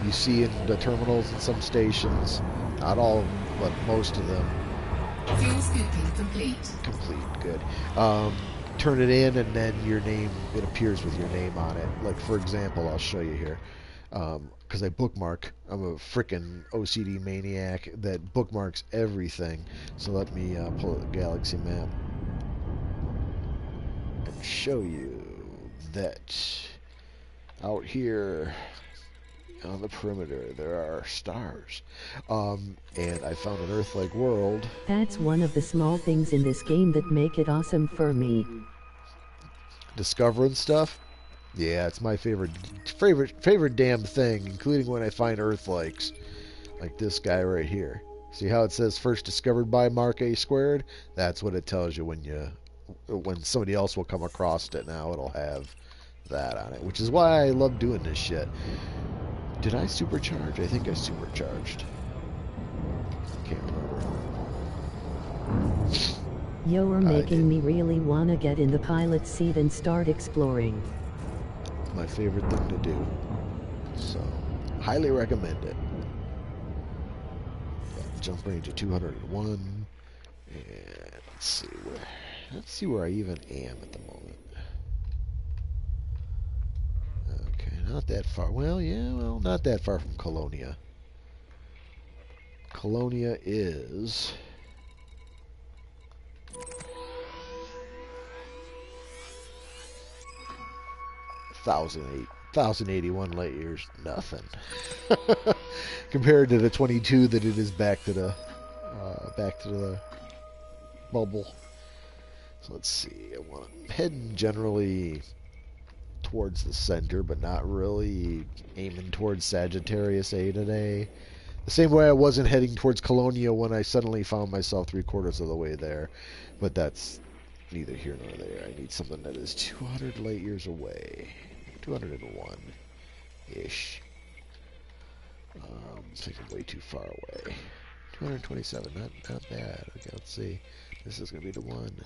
you see in the terminals and some stations, not all of them, but most of them Fuel scooping complete. Good. Turn it in, and then your name, it appears with your name on it. Like, for example, I'll show you here. Because I bookmark. I'm a frickin' OCD maniac that bookmarks everything. So let me pull up the galaxy map and show you that out here on the perimeter there are stars. And I found an Earth-like world. That's one of the small things in this game that make it awesome for me. Discovering stuff. Yeah, it's my favorite damn thing, including when I find Earth-likes, like this guy right here. See how it says first discovered by Mark A2? That's what it tells you when somebody else will come across it. Now it'll have that on it, which is why I love doing this shit. Did I supercharge? I think I supercharged. I can't remember. You're making me really wanna get in the pilot seat and start exploring. It's my favorite thing to do. So, highly recommend it. Got jump range of 201. And let's see where I even am at the moment. Okay, not that far. Well, yeah, not that far from Colonia. Colonia is 1,081 light years. Nothing compared to the 22 that it is back to the bubble. So let's see. I'm heading generally towards the center, but not really aiming towards Sagittarius A today. The same way I wasn't heading towards Colonia when I suddenly found myself 3/4 of the way there. But that's neither here nor there. I need something that is 200 light years away. 201-ish. It's taking way too far away. 227, not bad. Okay, let's see. This is going to be the one.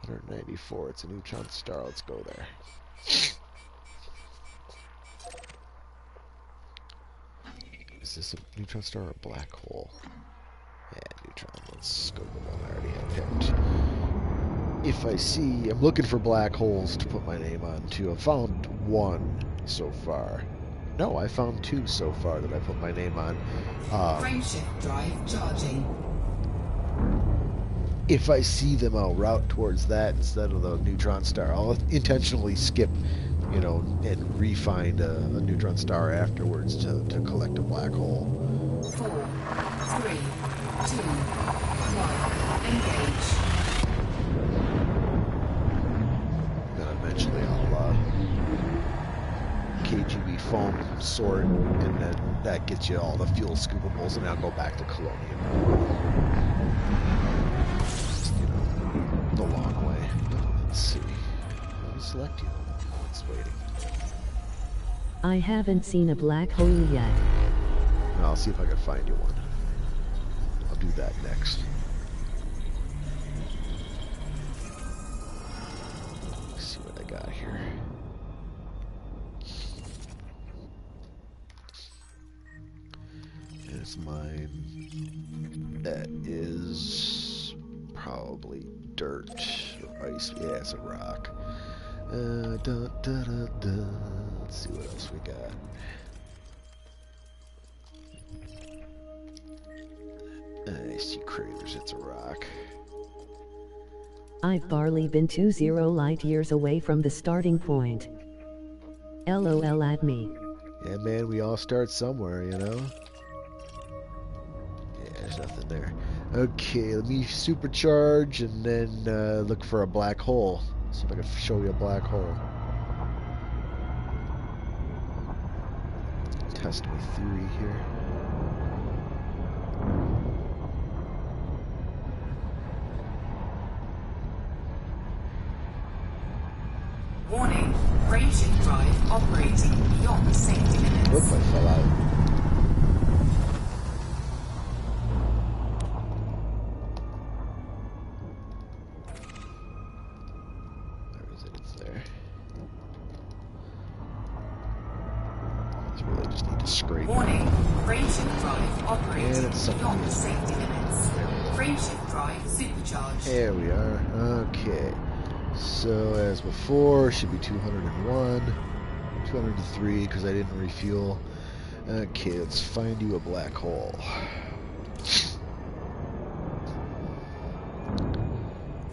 194, it's a neutron star. Let's go there. Is this a neutron star or a black hole? Yeah, neutron. Let's go to the one I already had picked. If I see, I'm looking for black holes to put my name on too. I've found one so far. No, I found two so far that I put my name on. Frameshift drive charging. If I see them, I'll route towards that instead of the neutron star. I'll intentionally skip, and re-find a neutron star afterwards to collect a black hole. 4, 3, 2, 1, engage. Then eventually I'll KGB foam sort, and then that gets you all the fuel scoopables, and I'll go back to Colonia. The long way. Let's see. Let me select you. It's waiting. I haven't seen a black hole yet. And I'll see if I can find you one. I'll do that next. Let's see what I got here. It's mine. That is probably dirt or ice. Yeah, it's a rock. Let's see what else we got. I see craters. It's a rock. I've barely been 20 light years away from the starting point. LOL at me. Yeah, man, we all start somewhere, Yeah, there's nothing there. Okay, let me supercharge and then look for a black hole. See if I can show you a black hole. Test my theory here. Warning, frameshift drive operating beyond safety limits. Oops, I fell out. Where is it? It's there. It's really just need to scrape. Warning, Frameshift drive operating And it's beyond something. safety limits. Frameshift drive supercharged. There we are. Okay. So as before, should be 201, 203 because I didn't refuel. Okay, let's find you a black hole.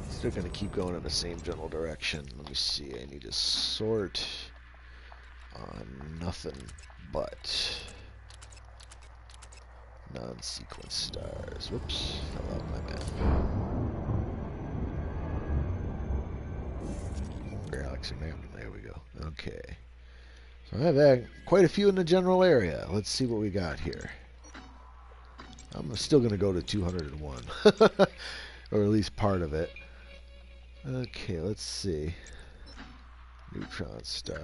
Still gonna keep going in the same general direction. Let me see. I need to sort on nothing but non-sequence stars. Whoops, fell out my map. Galaxy map. There we go. Okay. So I have quite a few in the general area. Let's see what we got here. I'm still going to go to 201. Or at least part of it. Okay, let's see. Neutron star.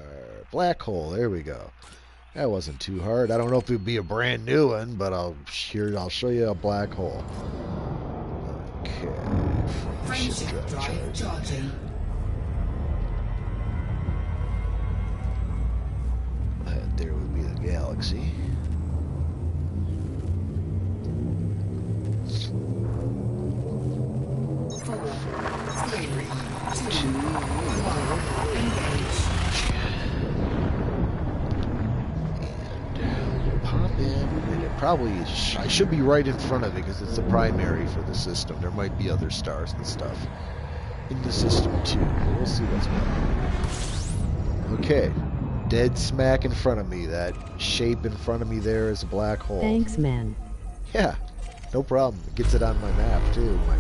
Black hole. There we go. That wasn't too hard. I don't know if it would be a brand new one, but I'll show you a black hole. Okay. Frameshift drive charging. There would be the galaxy. Pop in, and it probably I should be right in front of it because it's the primary for the system. There might be other stars and stuff in the system too. We'll see what's going on. Okay, dead smack in front of me. That shape in front of me there is a black hole. Thanks, man. Yeah, no problem. It gets it on my map too. My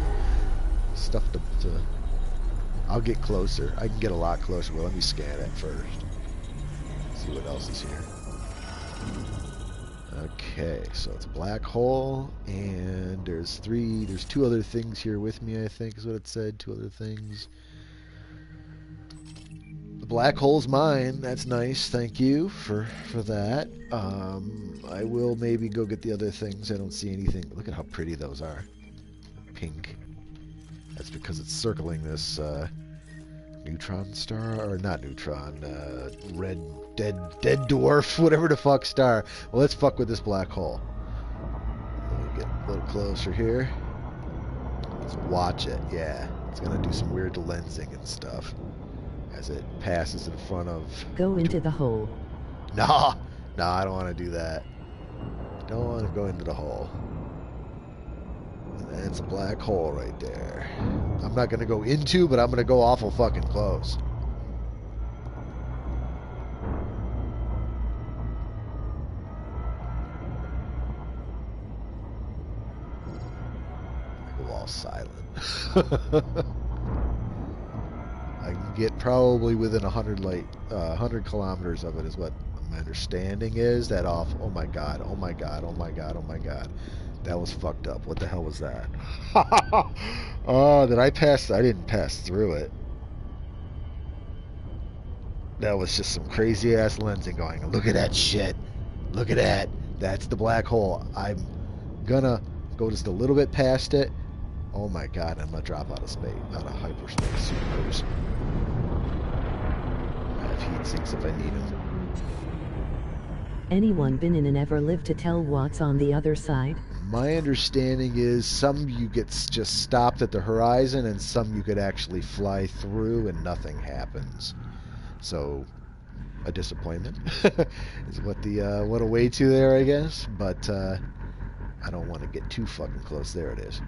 stuff to I'll get closer. I can get a lot closer, but let me scan it first. See what else is here. Okay, so it's a black hole, and there's two other things here with me, I think is what it said. Two other things. The black hole's mine. That's nice. Thank you for that. I will maybe go get the other things. I don't see anything. Look at how pretty those are. Pink. That's because it's circling this neutron star, or not neutron, red, dead dwarf, whatever the fuck star. Well, let's fuck with this black hole. Let me get a little closer here. Let's watch it. Yeah, it's gonna do some weird lensing and stuff as it passes in front of. Go into the hole. Nah, I don't want to do that. Don't want to go into the hole. That's a black hole right there. I'm not going to go into, but I'm going to go awful fucking close. I go all silent. I can get probably within 100 kilometers of it is what my understanding is. That off. Oh my god. Oh my god. Oh my god. Oh my god. That was fucked up. What the hell was that? Oh, did I pass? I didn't pass through it. That was just some crazy ass lensing going. Look at that shit. Look at that. That's the black hole. I'm gonna go just a little bit past it. Oh my god, I'm gonna drop out of space, out of hyperspace super cruise. I have heat sinks if I need them. Anyone been in and ever lived to tell what's on the other side? My understanding is some you get just stopped at the horizon, and some you could actually fly through and nothing happens. So, a disappointment is what a way to there, I guess. But I don't want to get too fucking close. There it is.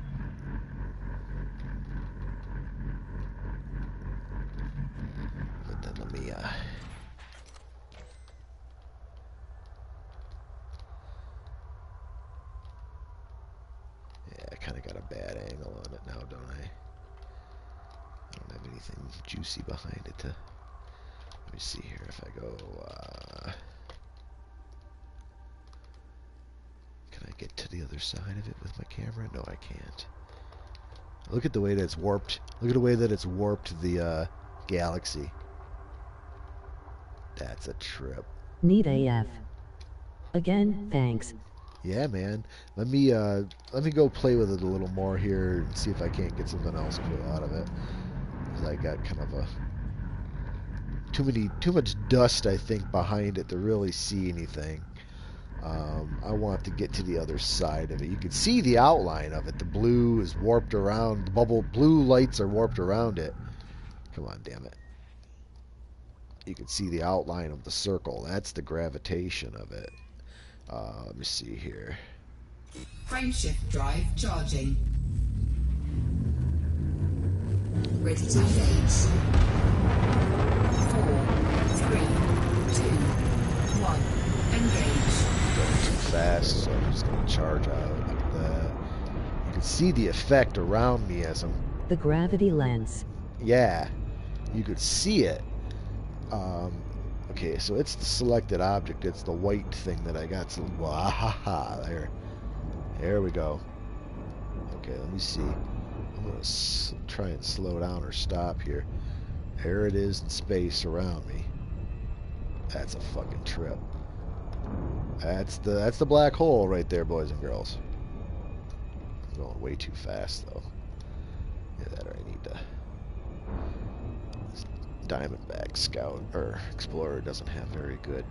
But then let me I kind of got a bad angle on it now, don't I? I don't have anything juicy behind it to... Let me see here if I go... Can I get to the other side of it with my camera? No, I can't. Look at the way that it's warped. Look at the way that it's warped the galaxy. That's a trip. Neat AF. Again, thanks. Yeah, man. Let me go play with it a little more here and see if I can't get something else cool out of it. 'Cause I got kind of a too much dust, I think, behind it to really see anything. I want to get to the other side of it. You can see the outline of it. The blue is warped around. The blue lights are warped around it. Come on, damn it. You can see the outline of the circle. That's the gravitation of it. Let me see here. Frameshift drive charging. Ready to engage. 4, 3, 2, 1. Engage. Going too fast, so I'm just going to charge out like that. You can see the effect around me as I'm... The gravity lens. Yeah, you could see it. Okay, so it's the selected object. It's the white thing that I got. So, there we go. Okay, let me see. I'm going to try and slow down or stop here. There it is in space around me. That's a fucking trip. That's the black hole right there, boys and girls. I'm going way too fast, though. Yeah, that I need to... This Diamondback Scout, or Explorer, doesn't have very good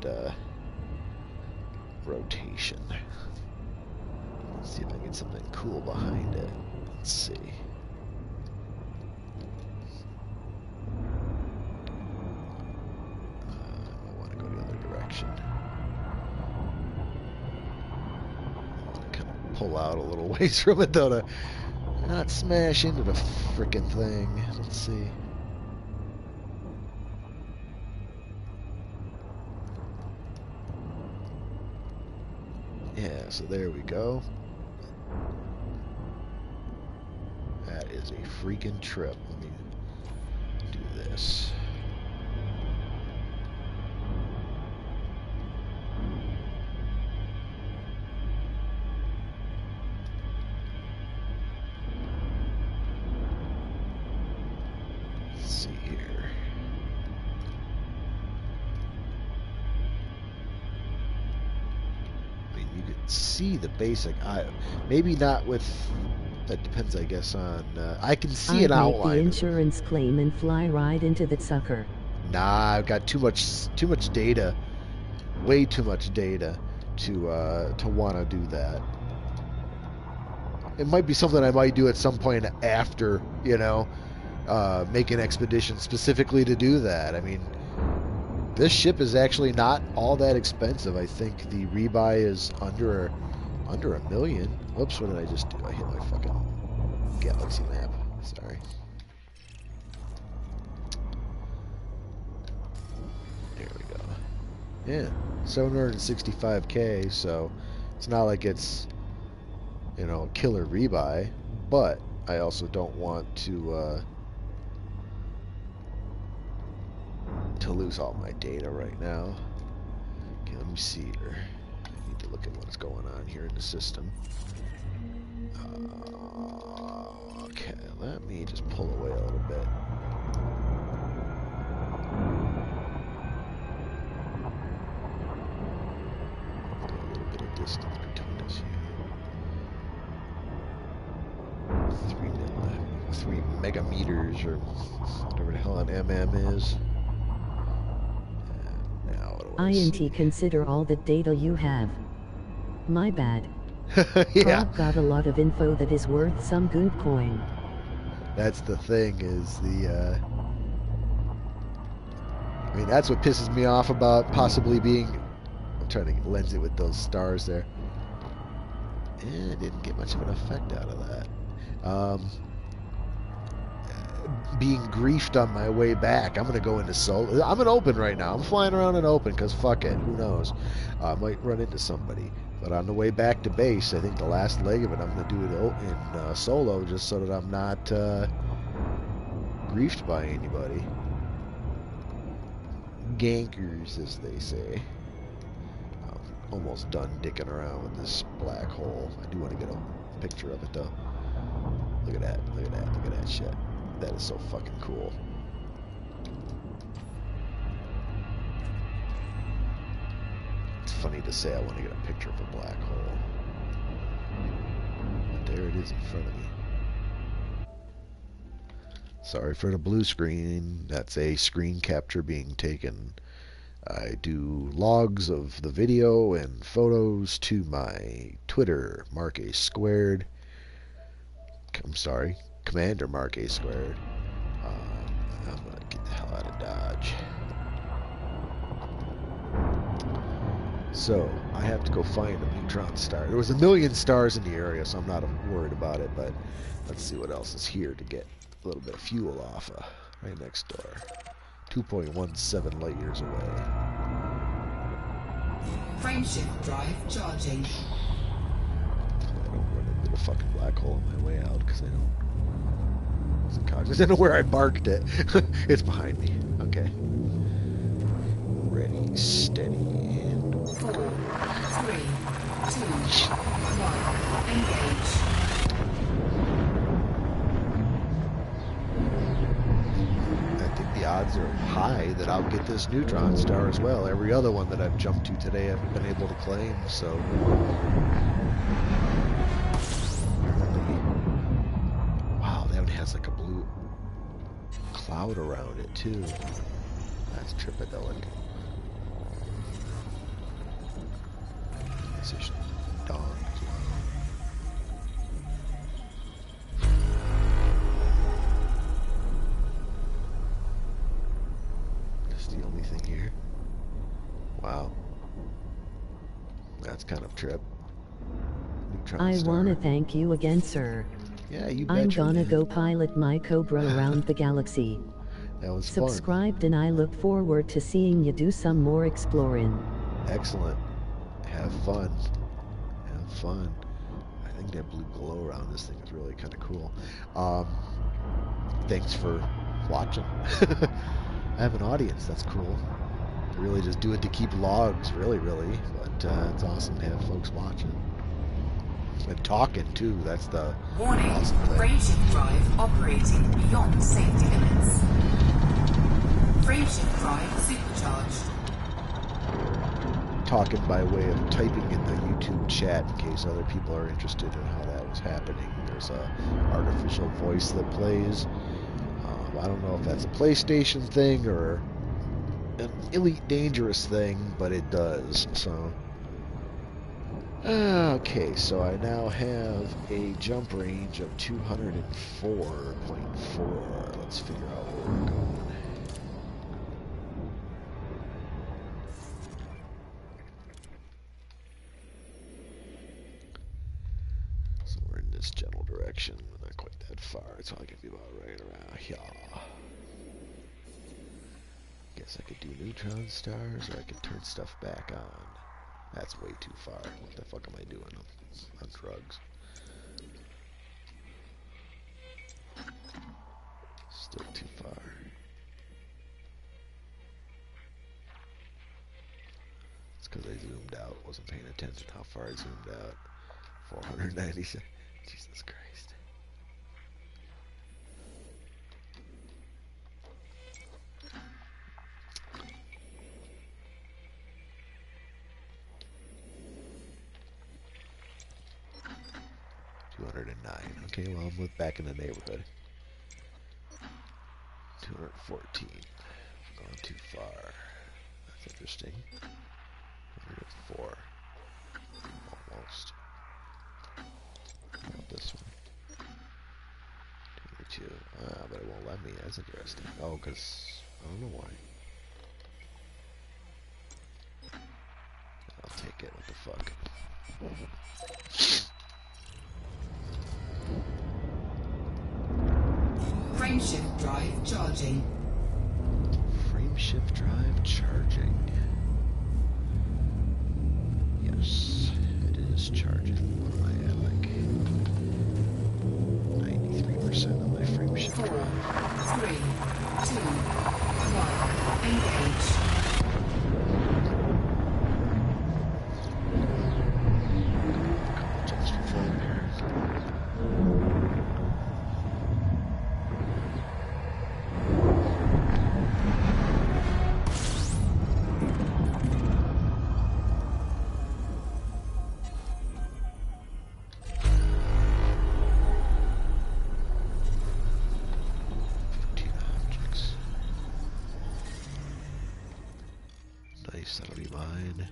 rotation. Let's see if I can get something cool behind it. Let's see. I want to go the other direction. I want to kind of pull out a little ways from it, though, to not smash into the frickin' thing. Let's see. Yeah, so there we go. That is a freaking trip. Let me do this. Let's see here. I mean, you could see the basic. Maybe not with. That depends, I guess, on. I can see an outline. I'd make the insurance claim and fly right into the sucker. Nah, I've got too much data, way too much data to want to do that. It might be something I might do at some point after, you know, make an expedition specifically to do that. I mean, this ship is actually not all that expensive. I think the rebuy is under $1 million. Whoops, what did I just do? I hit my fucking galaxy map. Sorry. There we go. Yeah, 765K, so it's not like it's, you know, a killer rebuy, but I also don't want to lose all my data right now. Okay, let me see here. I need to look at what's going on here in the system. Okay, let me just pull away a little bit. A little bit of distance between us here. 3 megameters, or whatever the hell an mm is. INT, consider all the data you have. My bad. Yeah. I've got a lot of info that is worth some good coin. That's the thing, is the, I mean, that's what pisses me off about possibly being, I'm trying to lens it with those stars there. Yeah, didn't get much of an effect out of that. Being griefed on my way back. I'm going to go into solo. I'm in open right now. I'm flying around in open because fuck it. Who knows? I might run into somebody. But on the way back to base, I think the last leg of it, I'm going to do it in solo just so that I'm not griefed by anybody. Gankers, as they say. I'm almost done dicking around with this black hole. I do want to get a picture of it, though. Look at that. Look at that. Look at that shit. That is so fucking cool. It's funny to say I want to get a picture of a black hole. But there it is in front of me. Sorry for the blue screen. That's a screen capture being taken I do logs of the video and photos to my Twitter, MarkA2. I'm sorry, Commander MarkA2. I'm gonna get the hell out of Dodge. So I have to go find a neutron star. There was 1,000,000 stars in the area, so I'm not worried about it. But let's see what else is here to get a little bit of fuel off of. Right next door, 2.17 light years away. Frameshift drive charging. I don't run into the fucking black hole on my way out because I don't. I don't know where I parked it. It's behind me. Okay. Ready, steady, and 4, 3, 2, 1. Engage. I think the odds are high that I'll get this neutron star as well. Every other one that I've jumped to today I haven't been able to claim, so. Wow, that one has like a blue cloud around it too. That's tripadelic. Decision dawn. That's the only thing here. Wow. That's kind of trip. Neutron I star. wanna thank you again, sir. Yeah, you I'm betcha, gonna man. go pilot my Cobra around the galaxy. That was fun. Subscribed, and I look forward to seeing you do some more exploring. Excellent. Have fun. Have fun. I think that blue glow around this thing is really kind of cool. Thanks for watching. I have an audience. That's cool. I really just do it to keep logs, really. But it's awesome to have folks watching. And talking, too. That's the Warning. awesome thing. Frameshift drive operating beyond safety limits. Frameshift drive supercharged. Talking by way of typing in the YouTube chat in case other people are interested in how that was happening. There's a artificial voice that plays. I don't know if that's a PlayStation thing or an Elite Dangerous thing, but it does. So, okay, so I now have a jump range of 204.4. Let's figure out where we're going. This general direction, not quite that far, so I could be about right around here. Guess I could do neutron stars, or I could turn stuff back on. That's way too far. What the fuck am I doing? I'm on drugs. Still too far. It's because I zoomed out. Wasn't paying attention how far I zoomed out. 497. Jesus Christ. $209. Okay, well, I'm back in the neighborhood. 214. I've gone too far. That's interesting. 104. Almost. This one. 22. But it won't let me. That's interesting. Oh, because I don't know why. I'll take it. What the fuck? Frameshift drive charging. Frameshift drive charging. Yes, it is charging. What am I at? Like 93% of my frameshift 4, 3, 2, drive. 1. Engage. Just for fun here. Nice, that'll be mine.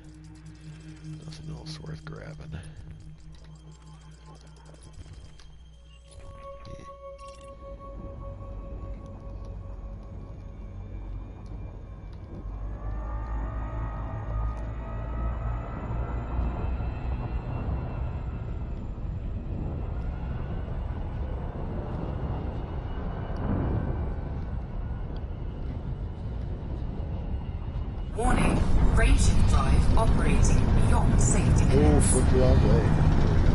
Nothing else worth grabbing. Warning, frameshift drive operating beyond safety Oh, limits. flip the wrong way.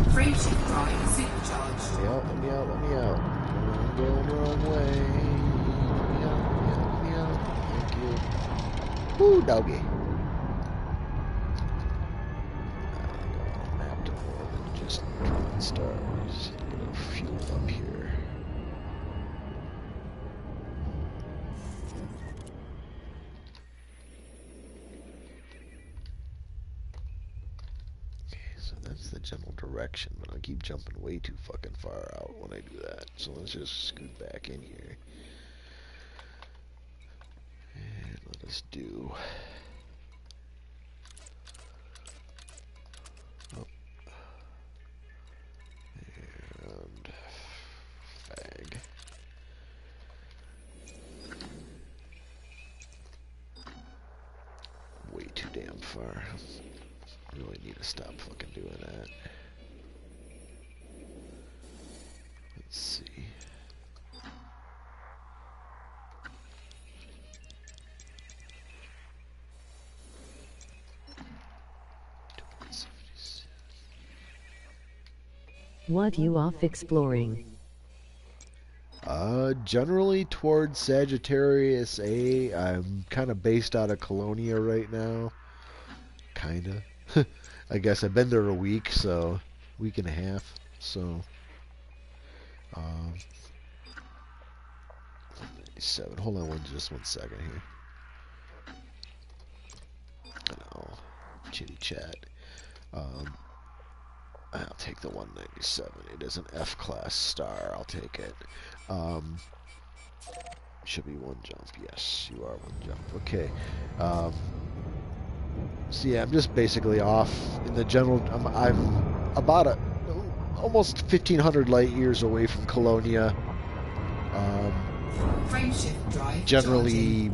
Frameshift drive supercharged. Let me out, let me out, let me out. I'm going the wrong way. Let me out, let me out, let me out. Thank you. Woo, doggy. Map to more than just neutron stars. Get a fuel up here. So that's the general direction, but I keep jumping way too fucking far out when I do that. So let's just scoot back in here. And let us do... Oh. And... Fag. Way too damn far. Really need to stop fucking doing that. Let's see. What you off exploring? Generally towards Sagittarius A. I'm kind of based out of Colonia right now. Kinda. I guess I've been there a week, so week and a half. So, 97. Hold on, just 1 second here. No, chitty chat. I'll take the 197. It is an F-class star. I'll take it. Should be 1 jump. Yes, you are 1 jump. Okay. So yeah, I'm just basically off in the general. I'm about almost 1,500 light years away from Colonia. Frameshift drive Generally,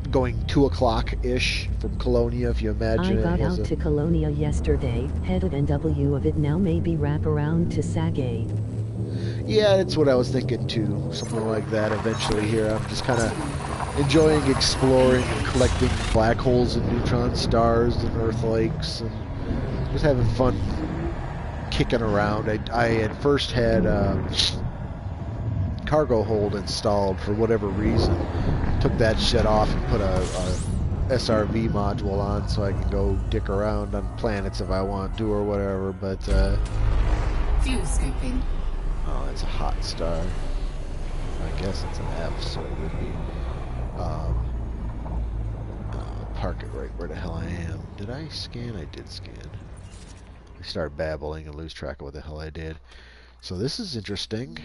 going 2 o'clock ish from Colonia. If you imagine, I got out to Colonia yesterday, headed NW of it now, maybe wrap around to Sagae. Yeah, that's what I was thinking too. Something like that eventually here. I'm just kind of enjoying exploring and collecting black holes and neutron stars and Earth lakes and just having fun kicking around. I had first had cargo hold installed for whatever reason. Took that shit off and put a SRV module on so I can go dick around on planets if I want to or whatever, but fuel scooping. oh, it's a hot star. I guess it's an F, so it would be. Park it right where the hell I am. Did I scan? I did scan. I start babbling and lose track of what the hell I did. So this is interesting.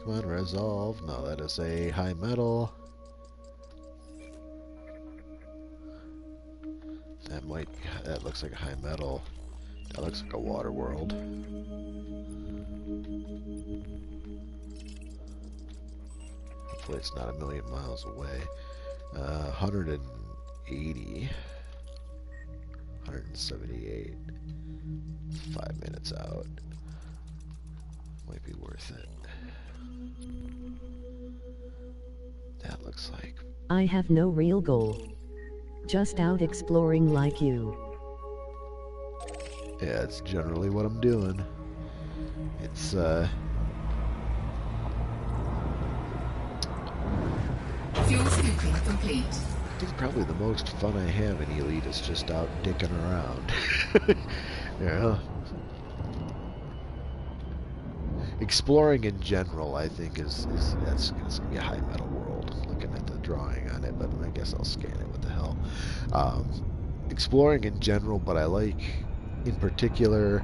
Come on, resolve. No, that is a high metal. That looks like a high metal. That looks like a water world. Hopefully it's not a million miles away. 180. 178. 5 minutes out. Might be worth it. That looks like... I have no real goal. Just out exploring like you. Yeah, it's generally what I'm doing. It's, Fuel scooping complete. I think probably the most fun I have in Elite is just out dicking around. Yeah. Exploring in general, I think, that's gonna be a high metal world. I'm looking at the drawing on it, but I guess I'll scan it. What the hell? Exploring in general, but I like, in particular...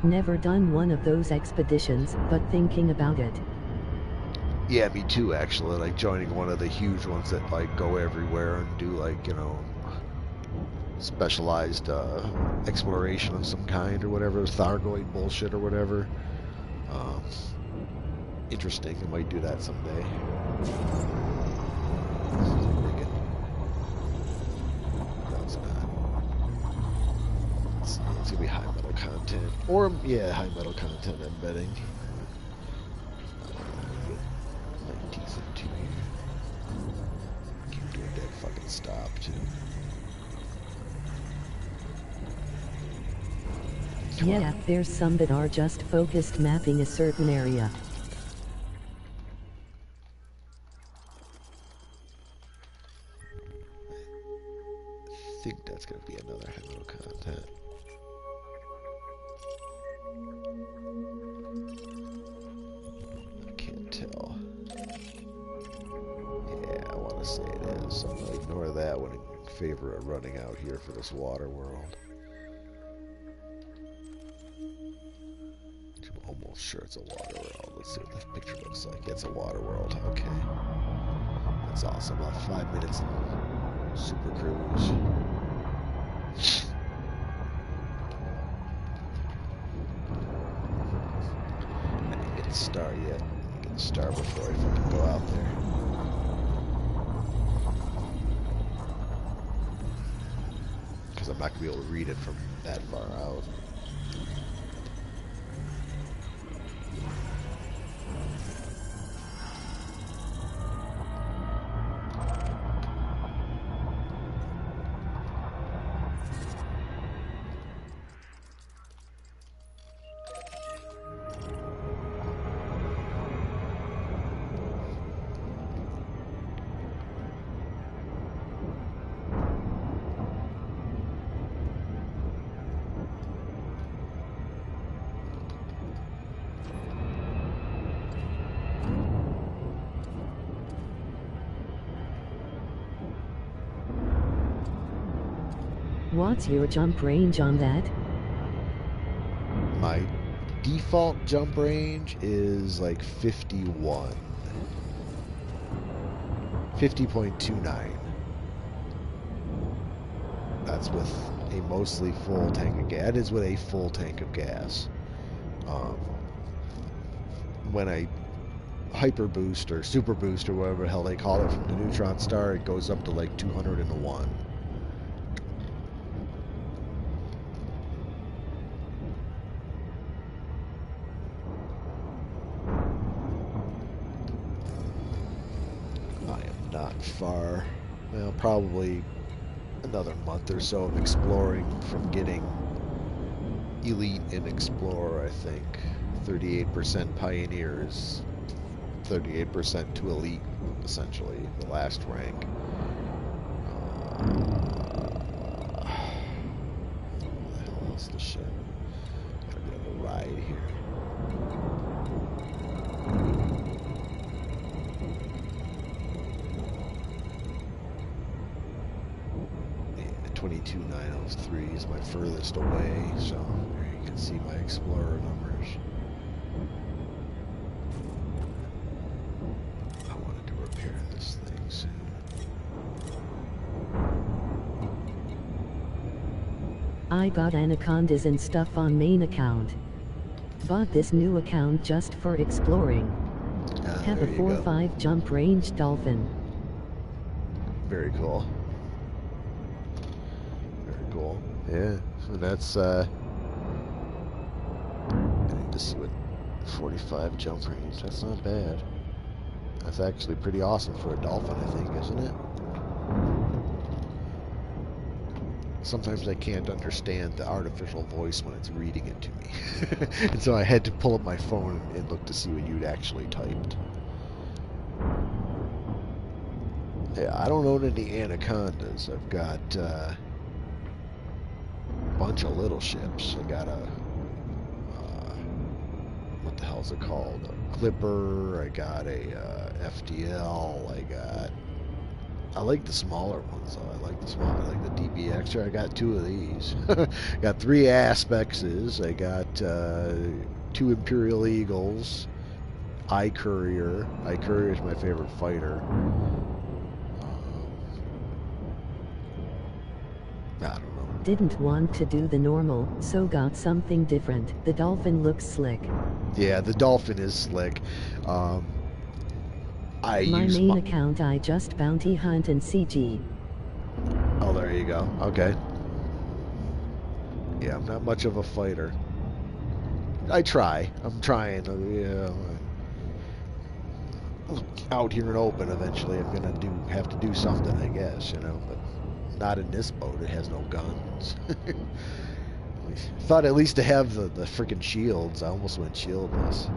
Never done one of those expeditions, but thinking about it. Yeah, me too, actually. Like joining one of the huge ones that like go everywhere and do like, you know, specialized exploration of some kind or whatever, Thargoid bullshit or whatever. Um, Interesting. I might do that someday. No, it's not. It's gonna be high metal content, or yeah, high metal content. I'm betting. My teeth into here. Keep doing that fucking stop too. Yeah, there's some that are just focused mapping a certain area. I think that's going to be another high metal content. I can't tell. Yeah, I want to say it is. So I'm going to ignore that one in favor of running out here for this water world. I'm almost sure it's a water world. Let's see what the picture looks like. It's a water world. Okay. That's awesome. About 5 minutes in Super Cruise. I didn't get a star yet. I get a star before I fucking go out there. Because I'm not going to be able to read it from that far out. What's your jump range on that? My default jump range is like 50.29. That's with a mostly full tank of gas. That is with a full tank of gas. When I hyper boost or super boost or whatever the hell they call it from the neutron star, it goes up to like 201. Not far. Well, probably another month or so of exploring from getting elite in explorer, I think. 38% pioneers, 38% to elite, essentially, the last rank. What the hell is this shit? Got a bit of a ride here. 22903 is my furthest away, so there you can see my explorer numbers. I wanted to repair this thing soon. I got anacondas and stuff on main account. Bought this new account just for exploring. Have a 4-5 jump range dolphin. Very cool. Cool. Yeah, so that's I need to see what 45 jump range. That's not bad. That's actually pretty awesome for a dolphin, I think, isn't it? Sometimes I can't understand the artificial voice when it's reading it to me. And so I had to pull up my phone and look to see what you'd actually typed. Yeah, I don't own any anacondas. I've got bunch of little ships. I got a what the hell's it called? A Clipper. I got a FDL. I like the smaller ones though. I like the DBX. I got 2 of these. Got 3 Aspexes. I got 2 Imperial Eagles. I Courier. I Courier is my favorite fighter. I don't know. Didn't want to do the normal, so got something different. The Dolphin looks slick. Yeah, the Dolphin is slick. My main account I just bounty hunt and CG. Oh, there you go. Okay. Yeah, I'm not much of a fighter. I try. I'm trying. Out here and open eventually. I'm gonna have to do something, I guess, you know. But not in this boat. It has no guns. Thought at least to have the freaking shields. I almost went shieldless.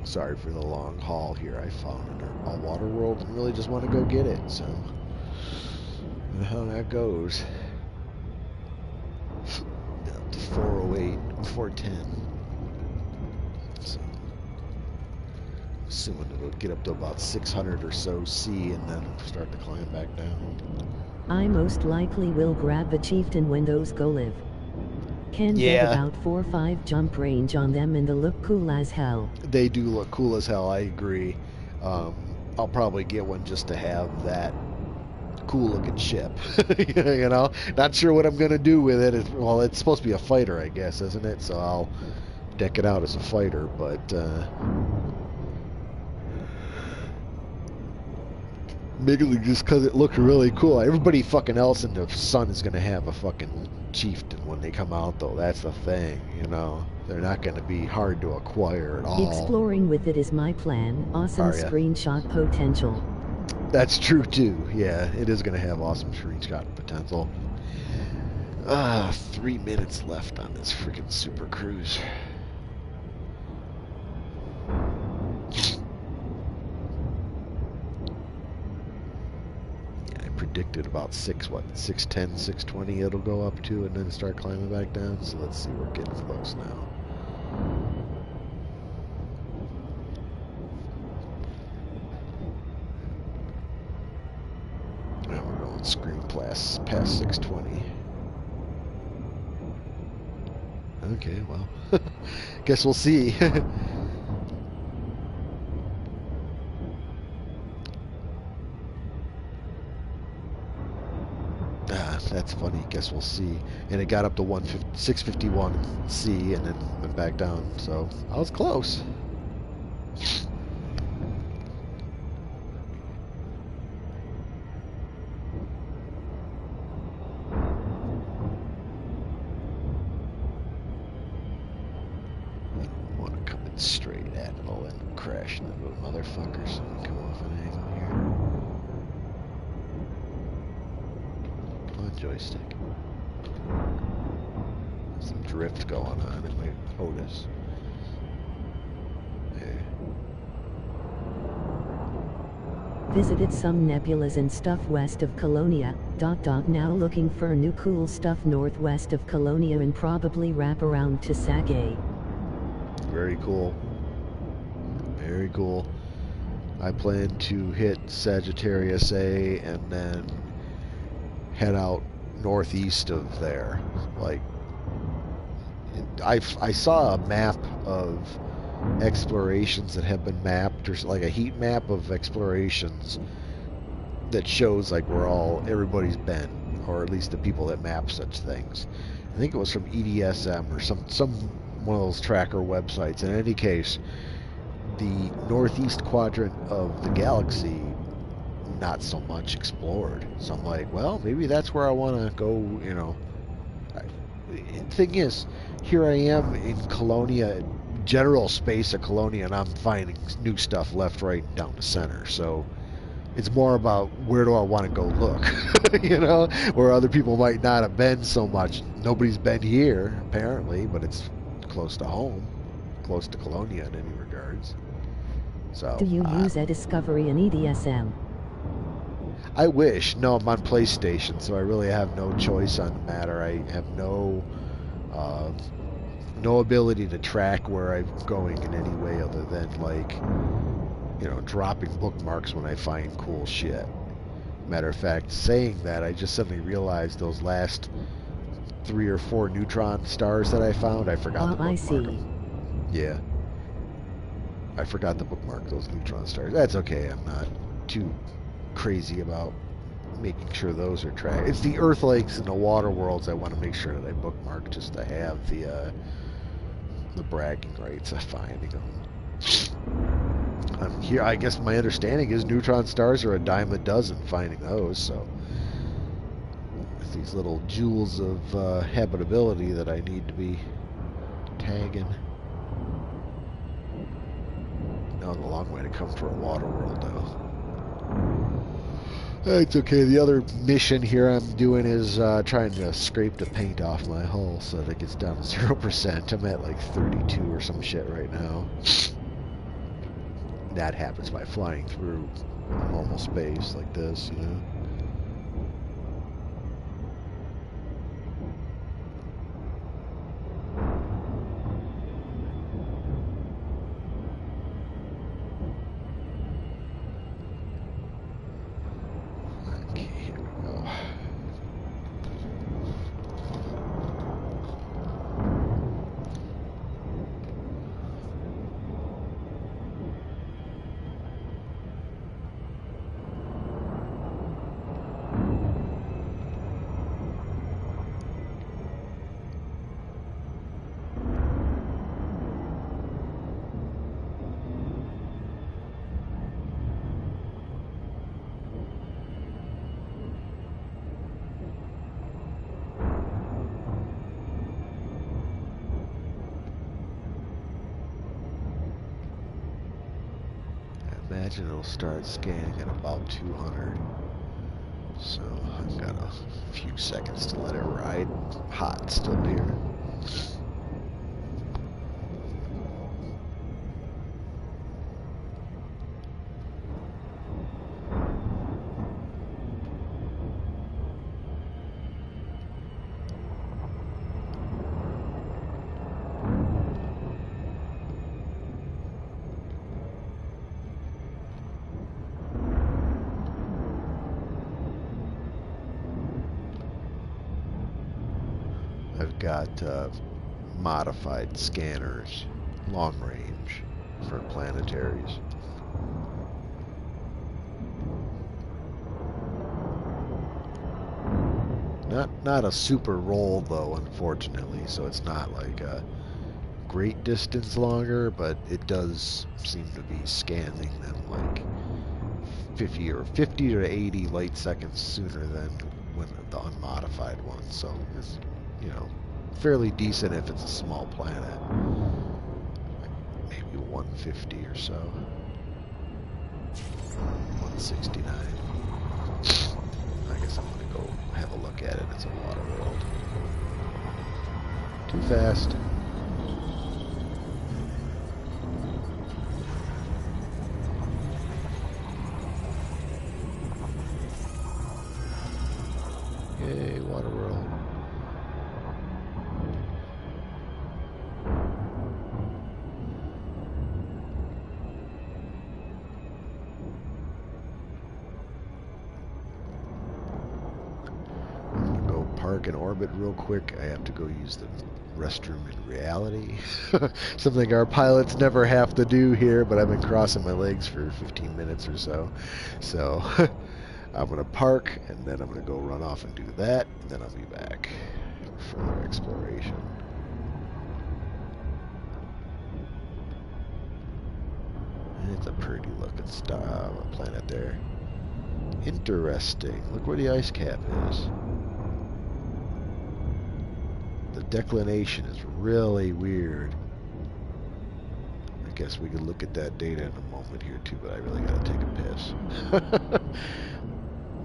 Sorry for the long haul here. I found a water world and really just want to go get it. So, how that goes. Up to 408, 410. So, assuming it'll get up to about 600 or so C and then start to climb back down. I most likely will grab the Chieftain when those go live. Can get about 4 or 5 jump range on them and they look cool as hell. They do look cool as hell, I agree. I'll probably get one just to have that cool looking ship. You know, not sure what I'm gonna do with it. Well, it's supposed to be a fighter, I guess, isn't it? So I'll deck it out as a fighter, but mainly just because it looked really cool. Everybody fucking else in the sun is gonna have a fucking Chieftain when they come out, though. That's the thing, you know. They're not going to be hard to acquire at all. Exploring with it is my plan. Awesome screenshot potential. That's true too. Yeah, it is going to have awesome screenshot potential. 3 minutes left on this freaking Super Cruise. Predicted about 610, 620 it'll go up to and then start climbing back down. So let's see, we're getting close now. Now we're going screen past 620. Okay, well, guess we'll see. That's funny. Guess we'll see. And it got up to 651 C and then went back down. So I was close. I don't want to come in straight at it. I'll end up crashing into a motherfucker. So I come off an angle here. Joystick. Some drift going on in my POTUS. There. Visited some nebulas and stuff west of Colonia. Now looking for new cool stuff northwest of Colonia and probably wrap around to Sagae. Very cool. Very cool. I plan to hit Sagittarius A and then head out northeast of there. Like, I saw a map of explorations that have been mapped, or like a heat map of explorations that shows like where everybody's been, or at least the people that map such things. I think it was from EDSM or some one of those tracker websites. In any case, the northeast quadrant of the galaxy not so much explored. So I'm like, well, maybe that's where I want to go, you know. Thing is, here I am in Colonia, general space of Colonia, and I'm finding new stuff left, right, and down the center. So it's more about where do I want to go look, you know, where other people might not have been so much. Nobody's been here, apparently, but it's close to home, close to Colonia in any regards. So do you use eDiscovery and EDSM? I wish. No, I'm on PlayStation, so I really have no choice on the matter. I have no ability to track where I'm going in any way other than, like, you know, dropping bookmarks when I find cool shit. Matter of fact, saying that, I just suddenly realized those last 3 or 4 neutron stars that I found. I forgot to bookmark I see. them. Yeah. I forgot to bookmark those neutron stars. That's okay. I'm not too crazy about making sure those are tracked. It's the Earth lakes and the water worlds I want to make sure that I bookmark just to have the bragging rights of finding them. Here, I guess my understanding is neutron stars are a dime a dozen finding those, so with these little jewels of habitability that I need to be tagging. Now, it's a long way to come for a water world, though. It's okay. The other mission here I'm doing is trying to scrape the paint off my hull so that it gets down to 0%. I'm at like 32 or some shit right now. That happens by flying through normal space like this, you know. Okay, here we go. Imagine it'll start scanning at about 200. So I've got a few seconds to let it ride. Hot still here. I've got modified scanners, long range, for planetaries. Not a super roll though, unfortunately, so it's not like a great distance longer, but it does seem to be scanning them like 50 to 80 light seconds sooner than when the unmodified one. So it's, you know, fairly decent if it's a small planet. Like maybe 150 or so. 169. I guess I'm gonna go have a look at it. It's a water world. Too fast. Yay, water world. I'm gonna go park and orbit real quick. I have to go use the restroom in reality. Something our pilots never have to do here, but I've been crossing my legs for 15 minutes or so. So I'm going to park, and then I'm going to go run off and do that, and then I'll be back for further exploration. And it's a pretty looking star, a planet there. Interesting. Look where the ice cap is. The declination is really weird. I guess we could look at that data in a moment here too, but I really gotta take a piss.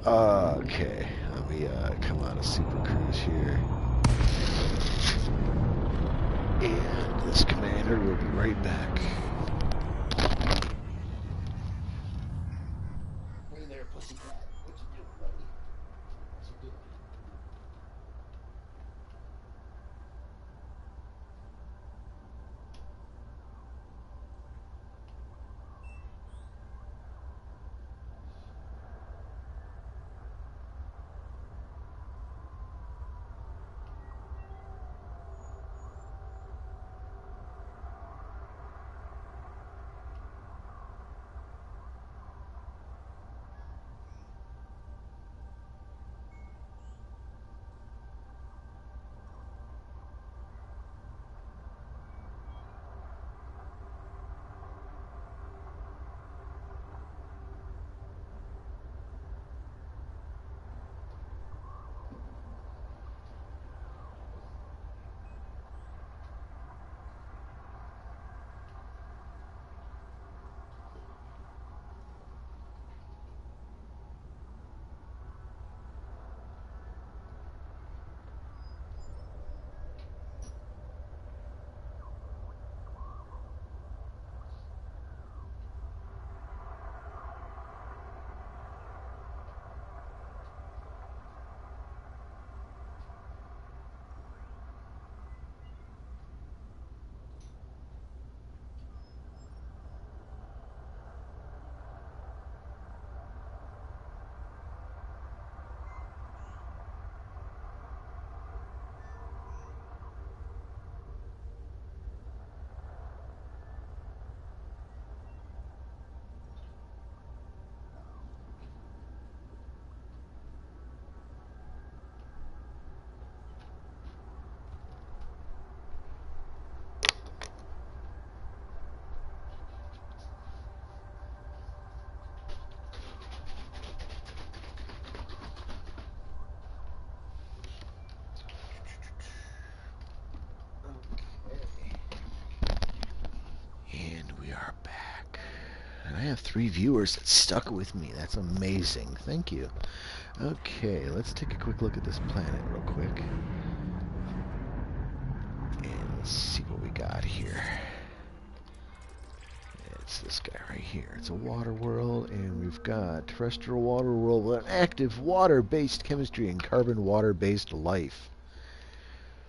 Okay, let me come out of Super Cruise here. And this commander will be right back. Hey there, pussycat. What you doing, buddy? What you doing? have 3 viewers that stuck with me. That's amazing. Thank you. Okay, let's take a quick look at this planet real quick. And let's see what we got here. It's this guy right here. It's a water world, and we've got terrestrial water world with an active water-based chemistry and carbon water-based life.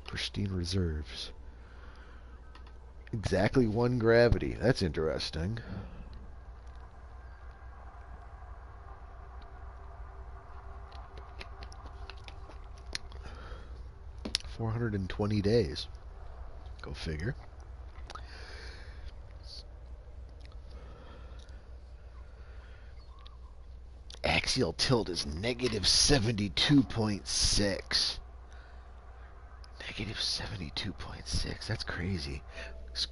Pristine reserves. Exactly 1 gravity. That's interesting. $420 days. Go figure. Axial tilt is negative 72.6. Negative 72.6. That's crazy.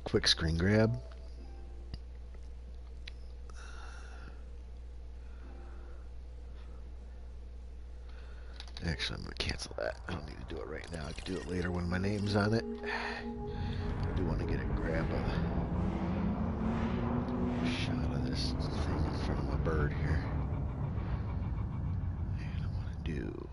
Quick screen grab. Actually, I'm going to cancel that. I don't need to do it right now. I can do it later when my name's on it. I do want to get a grab of a shot of this thing in front of my bird here. And I want to do...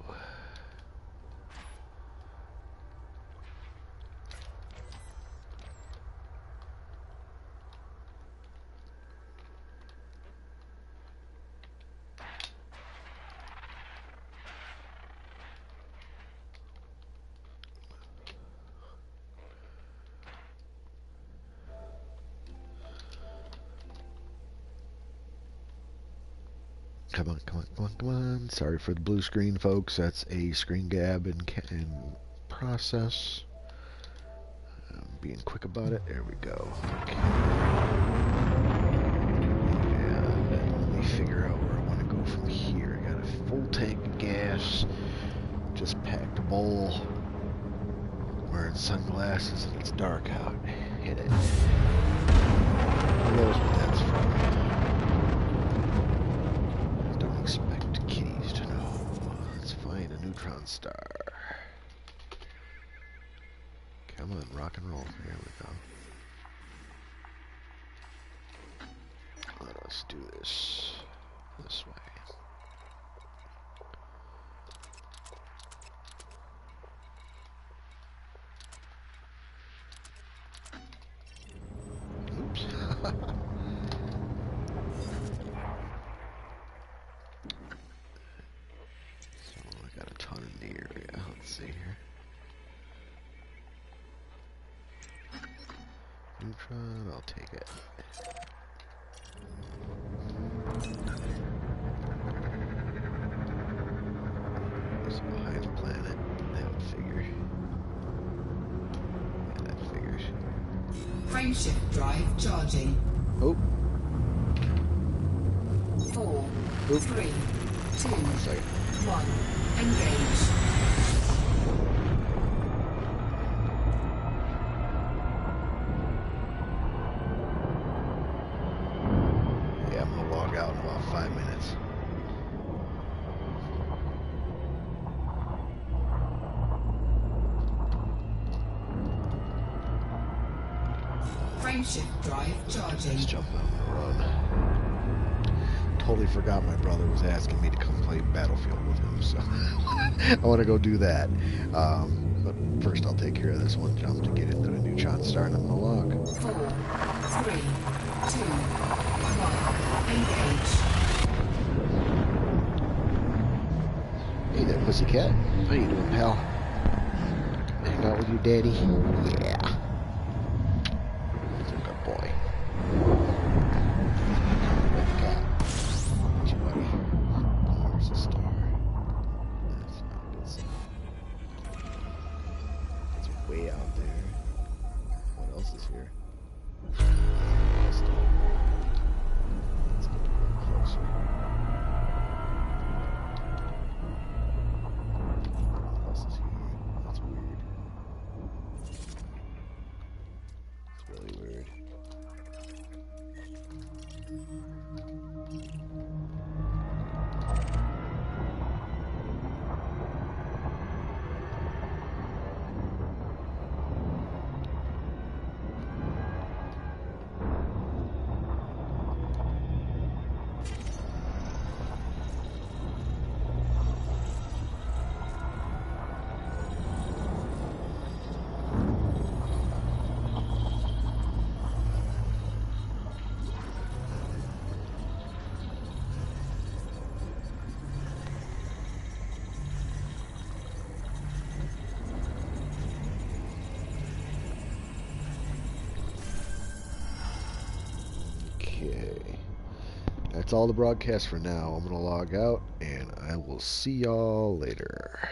Come on, come on, come on, come on. Sorry for the blue screen, folks. That's a screen grab and process. I'm being quick about it. There we go. Okay. And let me figure out where I want to go from here. I got a full tank of gas. Just packed a bowl. Wearing sunglasses and it's dark out. Hit it. Who knows what that's from? Expect kitties to know. Let's find a neutron star. Come on, rock and roll. Here we go. Let us do this way. Oops. Neutron, I'll take it. It's behind the planet. That would figure. Yeah, that figures. Frameshift drive charging. Oh. 4, Oop. 3, 2, Sorry. 1. Engage. Out in about 5 minutes. Frameshift drive charging. Let's jump out and run. Totally forgot my brother was asking me to come play Battlefield with him, so I want to go do that. But first I'll take care of this one jump to get into the neutron star and I'm gonna log. 4, 3, 2, 1. Engage. Hey there, pussycat. How you doing, pal? Hang out with your daddy? Yeah. He's a good boy. Good cat. What you, buddy? There's a star. That's not a good sign. It's way out there. What else is here? Let's get closer. that's all the broadcast for now. I'm going to log out, and I will see y'all later.